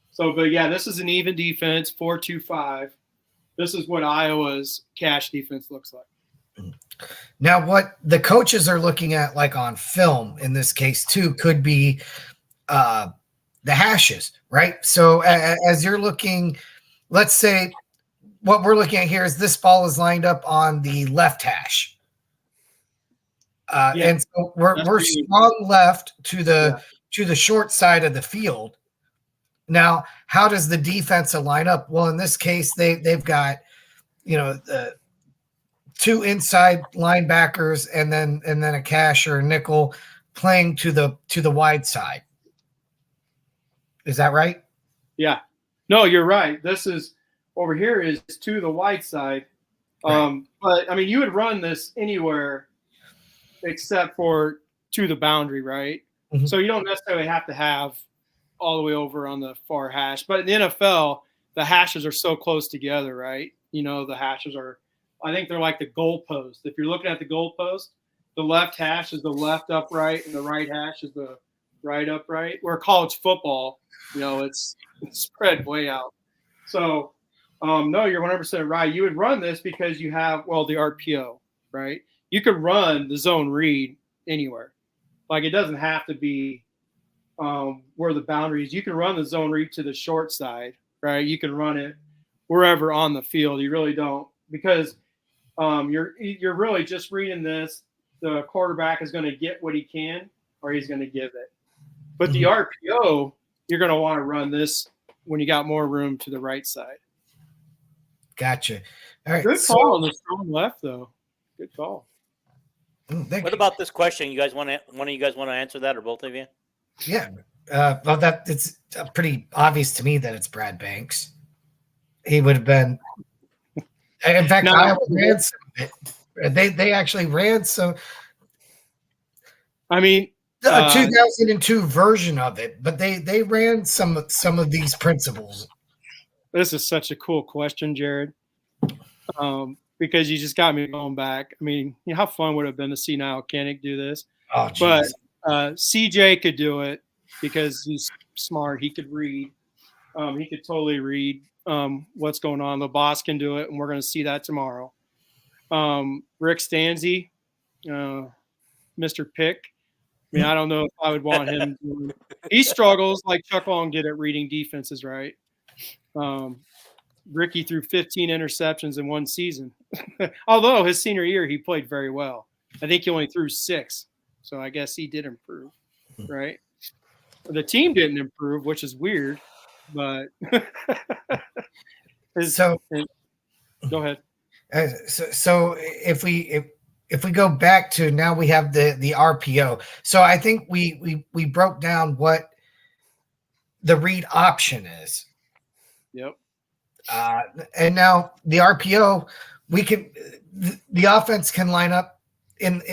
So, but yeah, this is an even defense, 4-2-5. This is what Iowa's cash defense looks like. Now, what the coaches are looking at, like on film in this case too, could be the hashes, right? So as you're looking, let's say what we're looking at here is this ball is lined up on the left hash. And so we're strong left to the short side of the field. Now, how does the defense line up? Well, in this case, they've got the two inside linebackers and then a cash or a nickel playing to the wide side. Is that right? Yeah. No, you're right. This is over here is to the wide side. Right. But I mean, you would run this anywhere except for to the boundary, right? Mm-hmm. So you don't necessarily have to have all the way over on the far hash. But in the NFL, the hashes are so close together, right? The hashes are, I think they're like the goalpost. If you're looking at the goalpost, the left hash is the left upright and the right hash is the right upright. Where college football, it's spread way out. So, no, you're 100% right. You would run this because you have, the RPO, right? You could run the zone read anywhere. Like it doesn't have to be where the boundary is. You can run the zone read to the short side, right? You can run it wherever on the field. You really don't, because you're really just reading this. The quarterback is going to get what he can, or he's going to give it. But the RPO, you're going to want to run this when you got more room to the right side. Gotcha. All right. Good call on the strong left, though. Good call. What about this question? One of you guys want to answer that, or both of you? Yeah. Well, it's pretty obvious to me that it's Brad Banks. He would have been. In fact, I ran some of it. They actually ran some. I mean, A 2002 version of it, but they ran some of these principles. This is such a cool question, Jared, because you just got me going back. I mean, how fun would it have been to see Niall Kinnick do this? Oh, but geez. CJ could do it because he's smart. He could read. He could totally read what's going on. The boss can do it, and we're going to see that tomorrow. Rick Stanzi, Mr. Pick. I mean, I don't know if I would want him. He struggles like Chuck Long did at reading defenses, right? Ricky threw 15 interceptions in one season. Although his senior year, he played very well. I think he only threw 6. So I guess he did improve, right? The team didn't improve, which is weird. But so go ahead. So if we go back to now, we have the RPO. So I think we broke down what the read option is. Yep. And now the RPO, the offense can line up in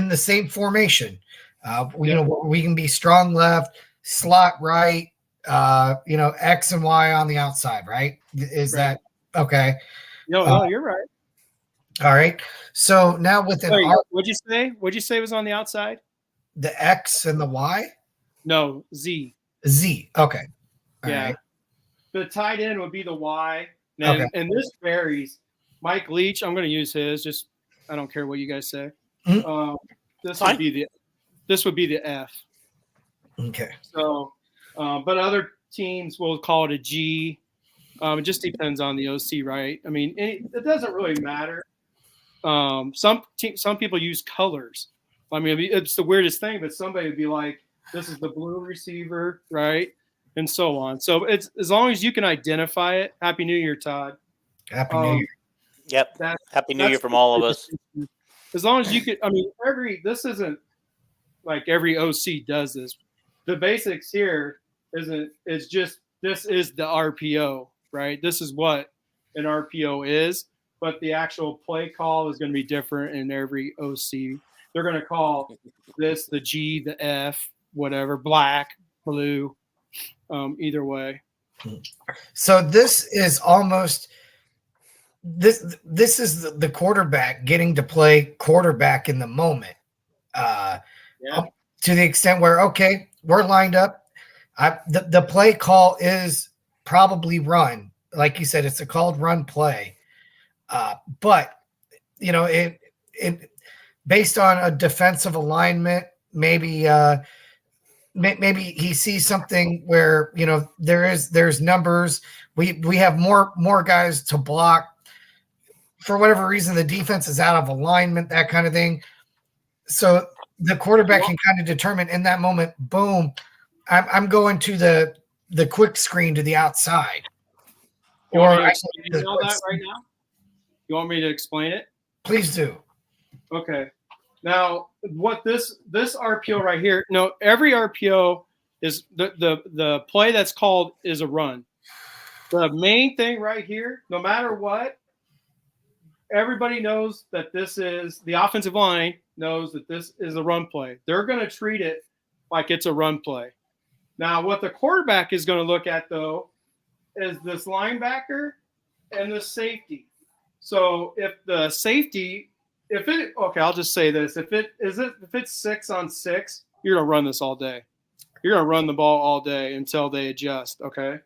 the same formation. You know, we can be strong left, slot right, X and Y on the outside, right? Is right. that okay? No, you're right. All right. So now with what'd you say? What'd you say was on the outside? The X and the Y? No, Z. Z. Okay. All right. The tight end would be the Y. And this varies. Mike Leach, I'm going to use his. Just I don't care what you guys say. Mm-hmm. This would be the F. Okay. So, but other teams will call it a G. It just depends on the OC, right? I mean, it doesn't really matter. Some people use colors. I mean, it's the weirdest thing, but somebody would be like, "This is the blue receiver," right? And so on. So it's as long as you can identify it. Happy New Year, Todd. Happy New Year. Yep. Happy New Year from all of us. As long as you could, I mean, this isn't like every OC does this. The basics here is just this is the RPO, right? This is what an RPO is, but the actual play call is going to be different in every OC. They're going to call this the G, the F, whatever, black, blue. Either way. So this is almost this is the quarterback getting to play quarterback in the moment. To the extent where we're lined up. The play call is probably run. Like you said, it's a called run play. But it based on a defensive alignment, maybe he sees something where there's numbers. We have more guys to block. For whatever reason, the defense is out of alignment, that kind of thing. So the quarterback can kind of determine in that moment, boom, I'm going to the quick screen to the outside. You want me to explain all that right now? You want me to explain it? Please do. Okay. Now, what this RPO right here? No, every RPO is the play that's called is a run. The main thing right here, no matter what, everybody knows that this is the offensive line knows that this is a run play. They're going to treat it like it's a run play. Now, what the quarterback is going to look at though is this linebacker and the safety. So if the safety I'll just say this. If it's 6 on 6, you're going to run this all day. You're going to run the ball all day until they adjust, okay?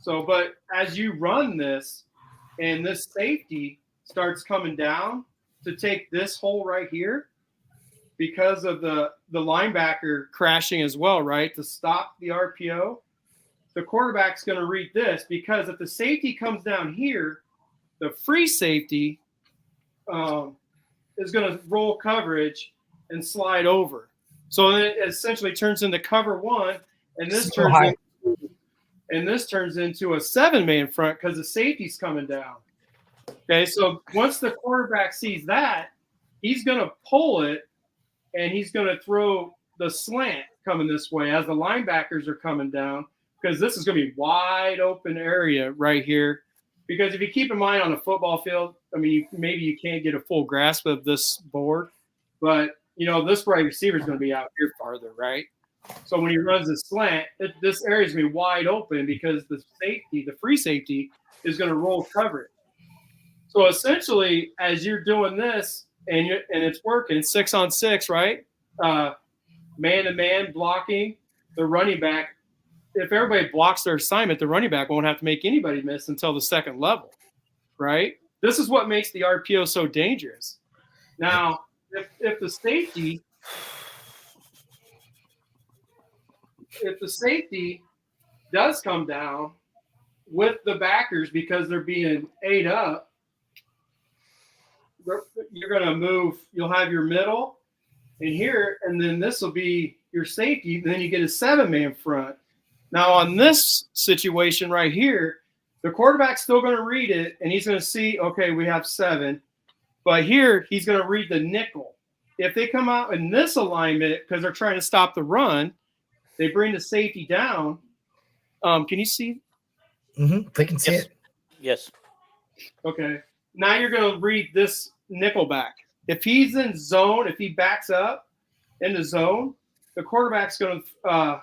So, but as you run this and this safety starts coming down to take this hole right here because of the linebacker crashing as well, right, to stop the RPO, the quarterback's going to read this because if the safety comes down here, the free safety is going to roll coverage and slide over. So it essentially turns into cover 1, and this turns into a 7-man front because the safety's coming down. Okay, so once the quarterback sees that, he's going to pull it, and he's going to throw the slant coming this way as the linebackers are coming down because this is going to be wide open area right here. Because if you keep in mind on a football field, I mean, maybe you can't get a full grasp of this board, but this wide receiver is going to be out here farther, right? So when he runs a slant, this area is going to be wide open because the free safety, is going to roll coverage. So essentially, as you're doing this and it's working 6-on-6, right? Man-to-man blocking the running back. If everybody blocks their assignment, the running back won't have to make anybody miss until the second level, right? This is what makes the RPO so dangerous. Now, if the safety does come down with the backers because they're being ate up, you're going to move. You'll have your middle and here, and then this will be your safety. Then you get a 7-man front. Now, on this situation right here, the quarterback's still going to read it, and he's going to see, okay, we have 7. But here, he's going to read the nickel. If they come out in this alignment because they're trying to stop the run, they bring the safety down. Can you see? Mm-hmm. They can see it. Yes. Okay. Now you're going to read this nickel back. If he's in zone, if he backs up in the zone, the quarterback's going to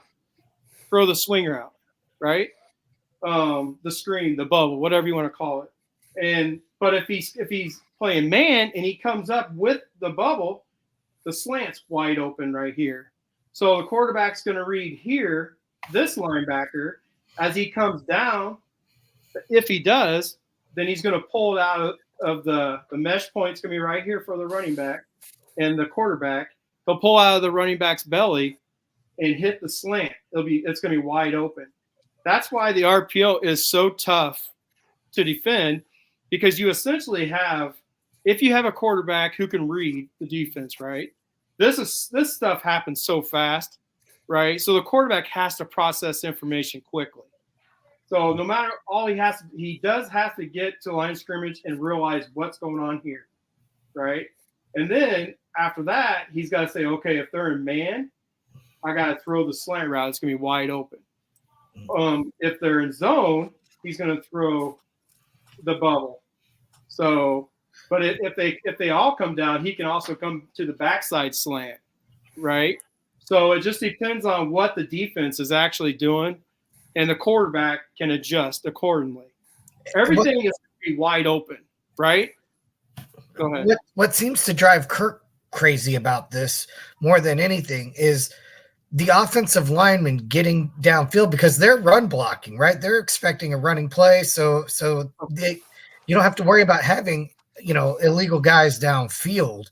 throw the swing route, right? The screen, the bubble, whatever you want to call it. But if he's playing man and he comes up with the bubble, the slant's wide open right here. So the quarterback's going to read here, this linebacker, as he comes down. If he does, then he's going to pull it out of the mesh point. It's going to be right here for the running back and the quarterback. He'll pull out of the running back's belly and hit the slant. It's going to be wide open. That's why the RPO is so tough to defend, because you essentially have, if you have a quarterback who can read the defense, right? This stuff happens so fast, right? So the quarterback has to process information quickly. So no matter he does have to get to line of scrimmage and realize what's going on here, right? And then after that, he's got to say, okay, if they're in man, I got to throw the slant route. It's going to be wide open. If they're in zone, he's going to throw the bubble. So, but if they all come down, he can also come to the backside slant, right? So it just depends on what the defense is actually doing, and the quarterback can adjust accordingly. Everything is going to be wide open, right? Go ahead. What seems to drive Kirk crazy about this more than anything is the offensive linemen getting downfield, because they're run blocking, right? They're expecting a running play, so you don't have to worry about having illegal guys downfield.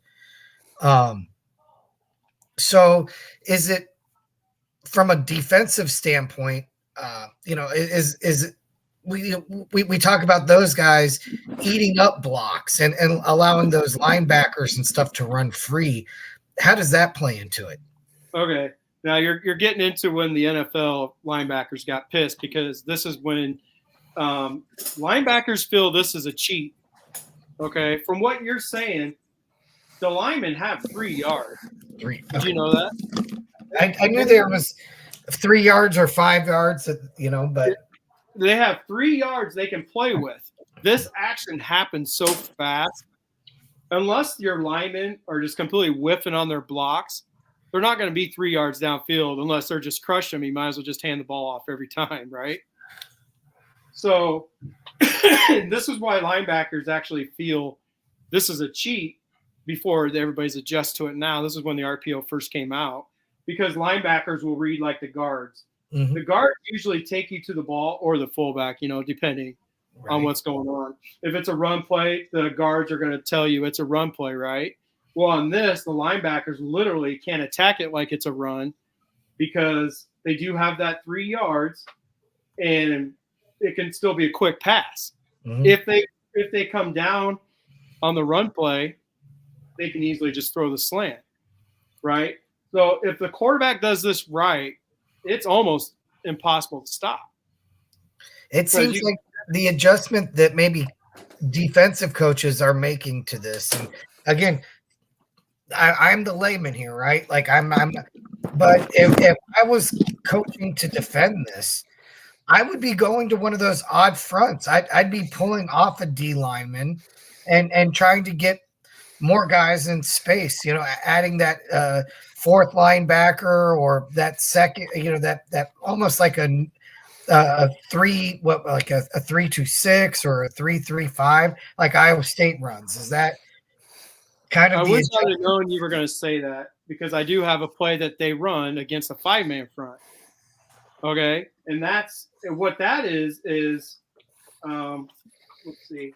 So is it from a defensive standpoint? Is it, we talk about those guys eating up blocks and allowing those linebackers and stuff to run free. How does that play into it? Okay. Now you're getting into when the NFL linebackers got pissed, because this is when linebackers feel this is a cheat. Okay. From what you're saying, the linemen have 3 yards. 3. Did you know that? I knew there was 3 yards or 5 yards, but they have 3 yards they can play with. This action happens so fast. Unless your linemen are just completely whiffing on their blocks, they're not going to be 3 yards downfield unless they're just crushing them. You might as well just hand the ball off every time, right? So this is why linebackers actually feel this is a cheat before everybody's adjust to it now. This is when the RPO first came out, because linebackers will read like the guards. Mm-hmm. The guards usually take you to the ball, or the fullback, depending on what's going on. If it's a run play, the guards are going to tell you it's a run play, right? Well, on this, the linebackers literally can't attack it like it's a run, because they do have that 3 yards, and it can still be a quick pass. Mm-hmm. If they come down on the run play, they can easily just throw the slant, right? So if the quarterback does this right, it's almost impossible to stop. It seems like the adjustment that maybe defensive coaches are making to this, and again, I'm the layman here, right? Like but if I was coaching to defend this, I would be going to one of those odd fronts. I'd be pulling off a D lineman and trying to get more guys in space, adding that fourth linebacker or that second, that almost like a 3-2-6 or a 3-3-5 like Iowa State runs. Is that kind of I the wish I would have known you were going to say that, because I do have a play that they run against a 5-man front. Okay, and that's what that is. Let's see.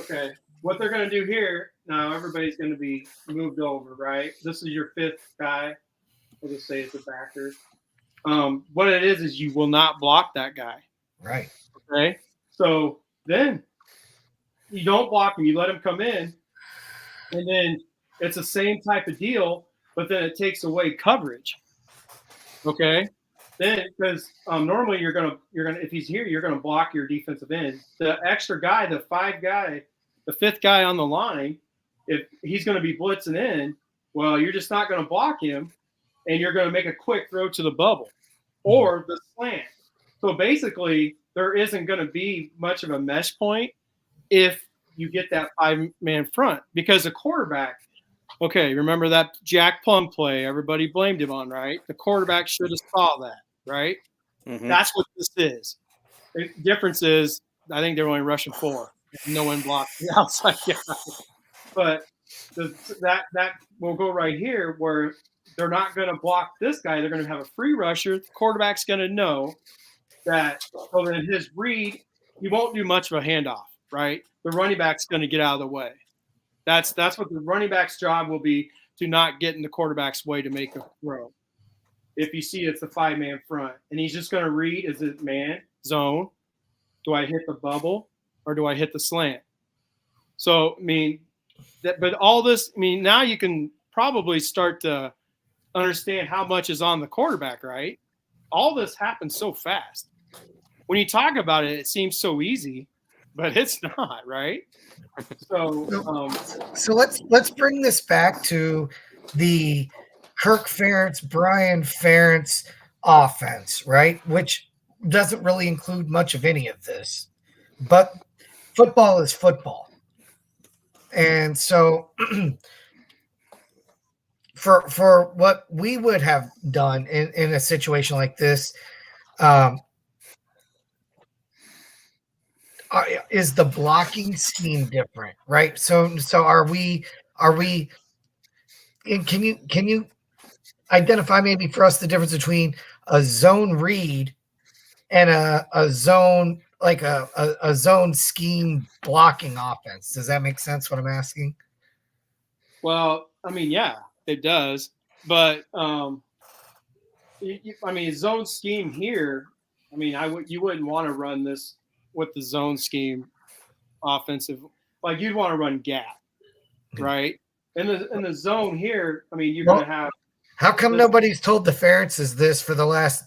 Okay, what they're going to do here now? Everybody's going to be moved over, right? This is your fifth guy. We'll just say it's a backer. What it is you will not block that guy. Right. Okay. So then you don't block him. You let him come in, and then it's the same type of deal, but then it takes away coverage. Okay. Then because normally you're gonna if he's here, you're gonna block your defensive end. The extra guy, the fifth guy on the line, if he's gonna be blitzing in, well, you're just not gonna block him, and you're gonna make a quick throw to the bubble or the slant. So basically, there isn't gonna be much of a mesh point if you get that 5-man front, because the quarterback. Okay, remember that Jack Plum play everybody blamed him on, right? The quarterback should have saw that, right? Mm-hmm. That's what this is. The difference is, I think they're only rushing 4. No one blocked the outside guy. But that will go right here where they're not going to block this guy. They're going to have a free rusher. The quarterback's going to know that, so then his read, he won't do much of a handoff, right? The running back's going to get out of the way. That's what the running back's job will be, to not get in the quarterback's way to make a throw. If you see it's the 5-man front, and he's just going to read, is it man, zone, do I hit the bubble, or do I hit the slant? So, but all this, now you can probably start to understand how much is on the quarterback, right? All this happens so fast. When you talk about it, it seems so easy, but it's not, right? So let's bring this back to the Kirk Ferentz, Brian Ferentz offense, right? Which doesn't really include much of any of this, but football is football. And so for what we would have done in a situation like this, is the blocking scheme different, right? So are we can you identify maybe for us the difference between a zone read and a zone, like a zone scheme blocking offense? Does that make sense what I'm asking? Well, yeah, it does. But zone scheme here, you wouldn't want to run this with the zone scheme offensive. Like, you'd want to run gap, right? In the zone here, you're going to have. How come nobody's told the Ferentzes this for the last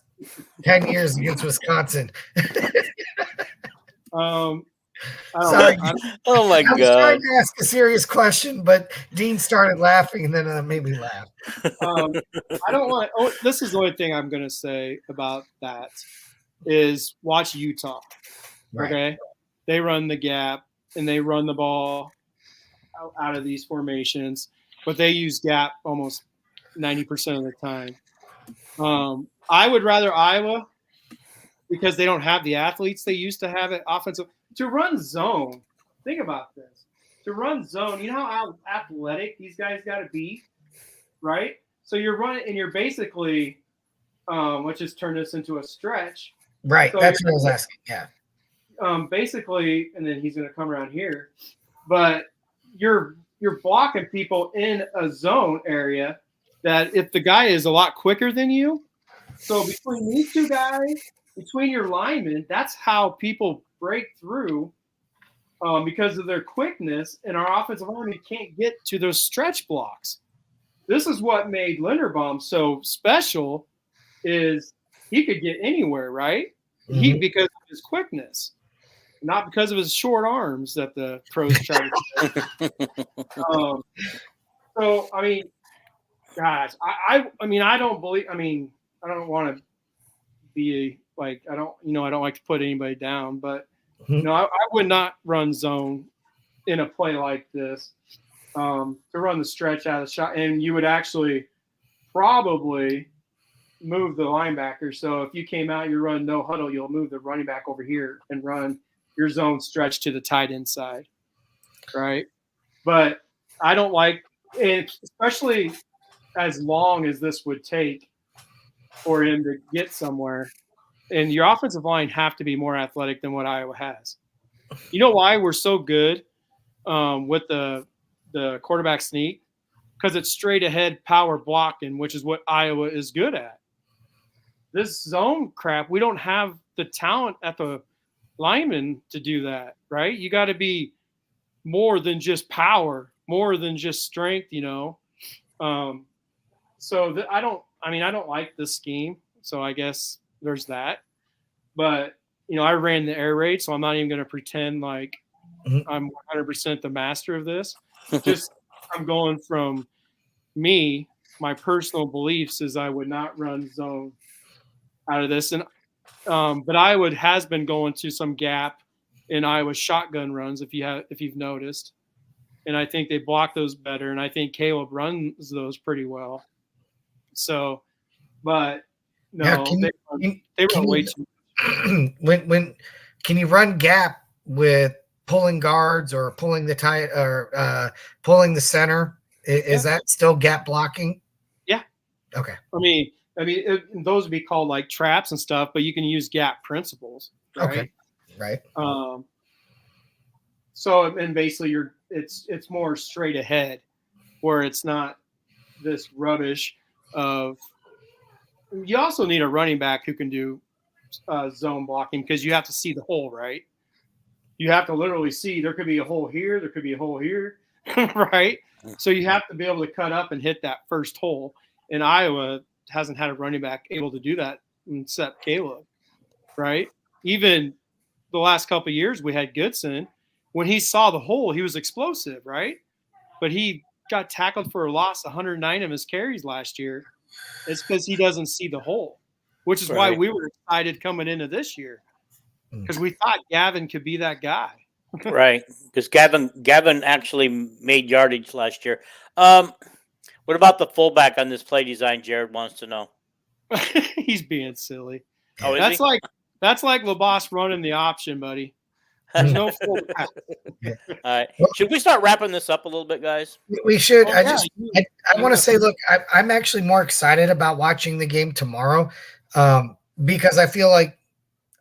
10 years against Wisconsin? Sorry. Oh my I was God! trying to ask a serious question, but Dean started laughing, and then made me laugh. I don't want. Oh, this is the only thing I'm going to say about that is watch Utah. Right. Okay, they run the gap and they run the ball out of these formations, but they use gap almost 90% of the time. I would rather Iowa, because they don't have the athletes they used to have at offensive. To run zone, think about this. To run zone, you know how athletic these guys got to be, right? So you're running, and you're basically, let's just turn this into a stretch. Right, so that's what I was asking, yeah. Basically, and then he's going to come around here, but you're blocking people in a zone area that if the guy is a lot quicker than you, so between these two guys, between your linemen, that's how people break through because of their quickness, and our offensive linemen can't get to those stretch blocks. This is what made Linderbaum so special, is he could get anywhere, right? Mm-hmm. Because of his quickness. Not because of his short arms that the pros try to so, guys, I don't believe, I don't want to be I don't like to put anybody down, but I would not run zone in a play like this to run the stretch out of the shot, and you would actually probably move the linebacker. So if you came out, you run no huddle, you'll move the running back over here and run your zone stretch to the tight end side, right? But I don't like, and especially as long as this would take for him to get somewhere. And your offensive line have to be more athletic than what Iowa has. You know why we're so good with the quarterback sneak? Because it's straight ahead power blocking, which is what Iowa is good at. This zone crap, we don't have the talent at the lineman to do that, right? You got to be more than just power, more than just strength, you know. So I don't like this scheme. So I guess there's that. But, you know, I ran the air raid, so I'm not even going to pretend like I'm 100% the master of this. Just I'm going from me, my personal beliefs is I would not run zone out of this. And but Iowa has been going to some gap in Iowa's shotgun runs, if you've noticed. And I think they block those better. And I think Caleb runs those pretty well. So, but no, they run way too much. When can you run gap with pulling guards or pulling the tight or pulling the center? Is that still gap blocking? Yeah. Okay. I mean, those would be called like traps and stuff, but you can use gap principles. Right? Okay. Right. So, and basically it's more straight ahead where it's not this rubbish of, you also need a running back who can do zone blocking because you have to see the hole, right? You have to literally see there could be a hole here, there could be a hole here, right? So you have to be able to cut up and hit that first hole. And Iowa hasn't had a running back able to do that except Caleb, right? Even the last couple of years we had Goodson. When he saw the hole, he was explosive, right? But he got tackled for a loss 109 of his carries last year. It's because he doesn't see the hole, which is why we were excited coming into this year because we thought Gavin could be that guy. Right, because Gavin actually made yardage last year. What about the fullback on this play design? Jared wants to know. He's being silly. Oh, that's like LaBosse running the option, buddy. There's no fullback. All right. Should we start wrapping this up a little bit, guys? We should. I want to say, look, I'm actually more excited about watching the game tomorrow because I feel like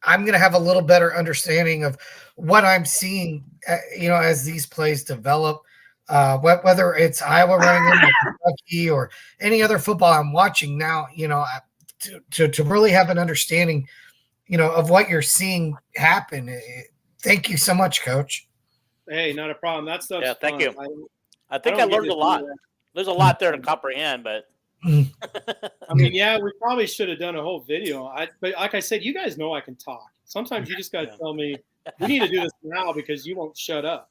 I'm going to have a little better understanding of what I'm seeing, as these plays develop, whether it's Iowa running into Kentucky or any other football I'm watching now, to really have an understanding, of what you're seeing happen. Thank you so much, Coach. Hey, not a problem. That stuff's fun. Thank you. I think I I learned a lot. There's a lot there to comprehend, but I mean, yeah, we probably should have done a whole video. But like I said, you guys know I can talk. Sometimes you just got to tell me we need to do this now because you won't shut up.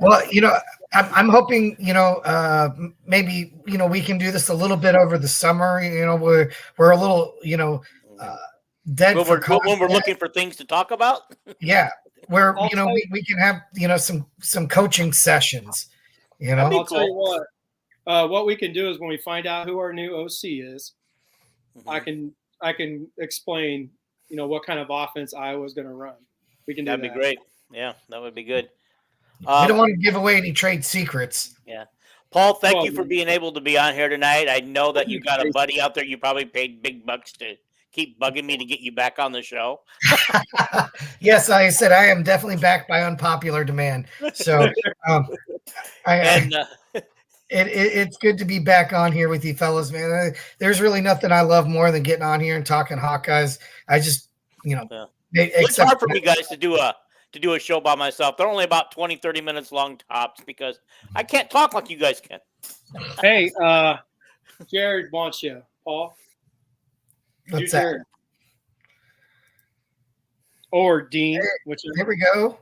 Well, I'm hoping, maybe, we can do this a little bit over the summer. We're a little, dead when we're looking for things to talk about. Yeah, where we can have some coaching sessions. I'll tell you what we can do is when we find out who our new OC is, I can explain what kind of offense Iowa's going to run. We can do that. That'd be great. Yeah, that would be good. We don't want to give away any trade secrets. Yeah. Paul, thank you for being able to be on here tonight. I know that you got a buddy out there you probably paid big bucks to keep bugging me to get you back on the show. Yes, I said I am definitely back by unpopular demand. So it's good to be back on here with you fellas, man. There's really nothing I love more than getting on here and talking Hawkeyes. I just, it's hard for me guys to do a show by myself. They're only about 20, 30 minutes long tops because I can't talk like you guys can. Hey, Jared wants you, Paul. What's that? Or Dean, whichever. Here we go.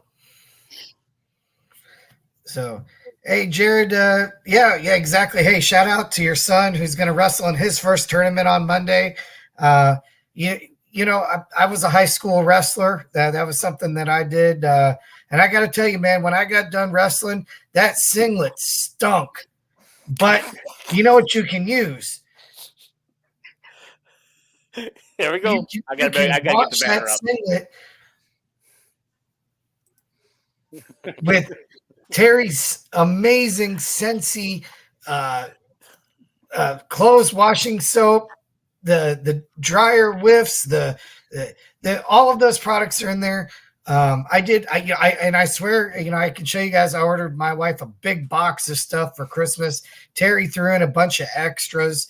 So, hey, Jared. Yeah, exactly. Hey, shout out to your son who's going to wrestle in his first tournament on Monday. I was a high school wrestler. That was something that I did And I got to tell you, man, when I got done wrestling, that singlet stunk. But you know what you can use? Here we go. You I got to can get the wash banner that up. singlet with Terry's amazing Scentsy clothes washing soap, the dryer whiffs, the all of those products are in there. I swear, I can show you guys. I ordered my wife a big box of stuff for Christmas. Terry threw in a bunch of extras,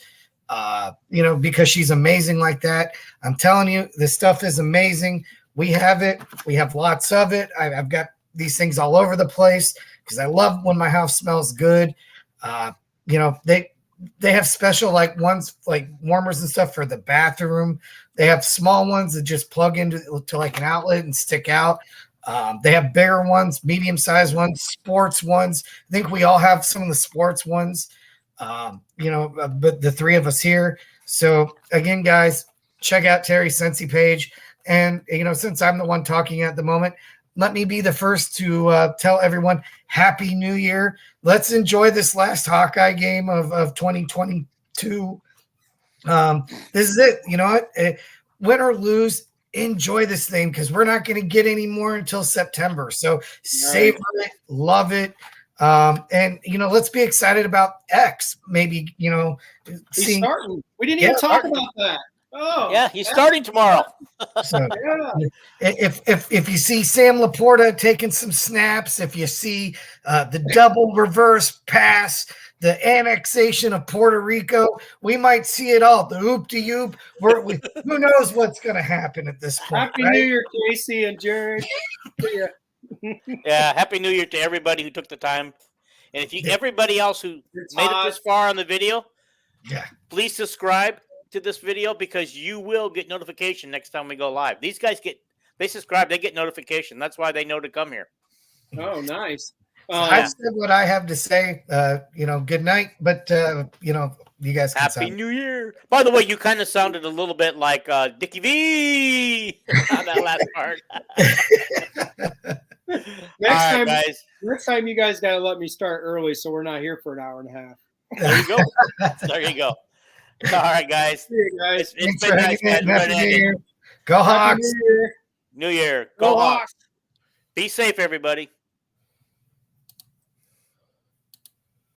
because she's amazing like that. I'm telling you, this stuff is amazing. We have it. We have lots of it. I've got these things all over the place because I love when my house smells good. They have special ones like warmers and stuff for the bathroom. They have small ones that just plug into like an outlet and stick out. They have bigger ones, medium-sized ones, sports ones. I think we all have some of the sports ones, but the three of us here. So again, guys, check out Terry's Scentsy page. And, since I'm the one talking at the moment, let me be the first to tell everyone Happy New Year. Let's enjoy this last Hawkeye game of 2022. This is it. You know what? Win or lose, enjoy this thing because we're not going to get any more until September. So savor it, love it. And let's be excited about X. Maybe, he's starting. We didn't even talk about that. Oh, yeah, he's starting tomorrow. So, if you see Sam Laporta taking some snaps, if you see the double reverse pass, the annexation of Puerto Rico, we might see it all. The oop de oop. Who knows what's going to happen at this point? Happy New Year, Casey and Jared. Yeah, Happy New Year to everybody who took the time, and if everybody else who made it this far on the video, please subscribe to this video because you will get notification next time we go live. These guys they subscribe, they get notification. That's why they know to come here. Oh, nice. I've said what I have to say. Good night, but you guys can Happy New Year. By the way, you kind of sounded a little bit like Dickie V on that last part. Next time you guys gotta let me start early so we're not here for an hour and a half. There you go. There you go. All right, guys. See you guys. It's been nice, guys. Happy New Year. Go Hawks. New Year. Go Hawks. Be safe, everybody.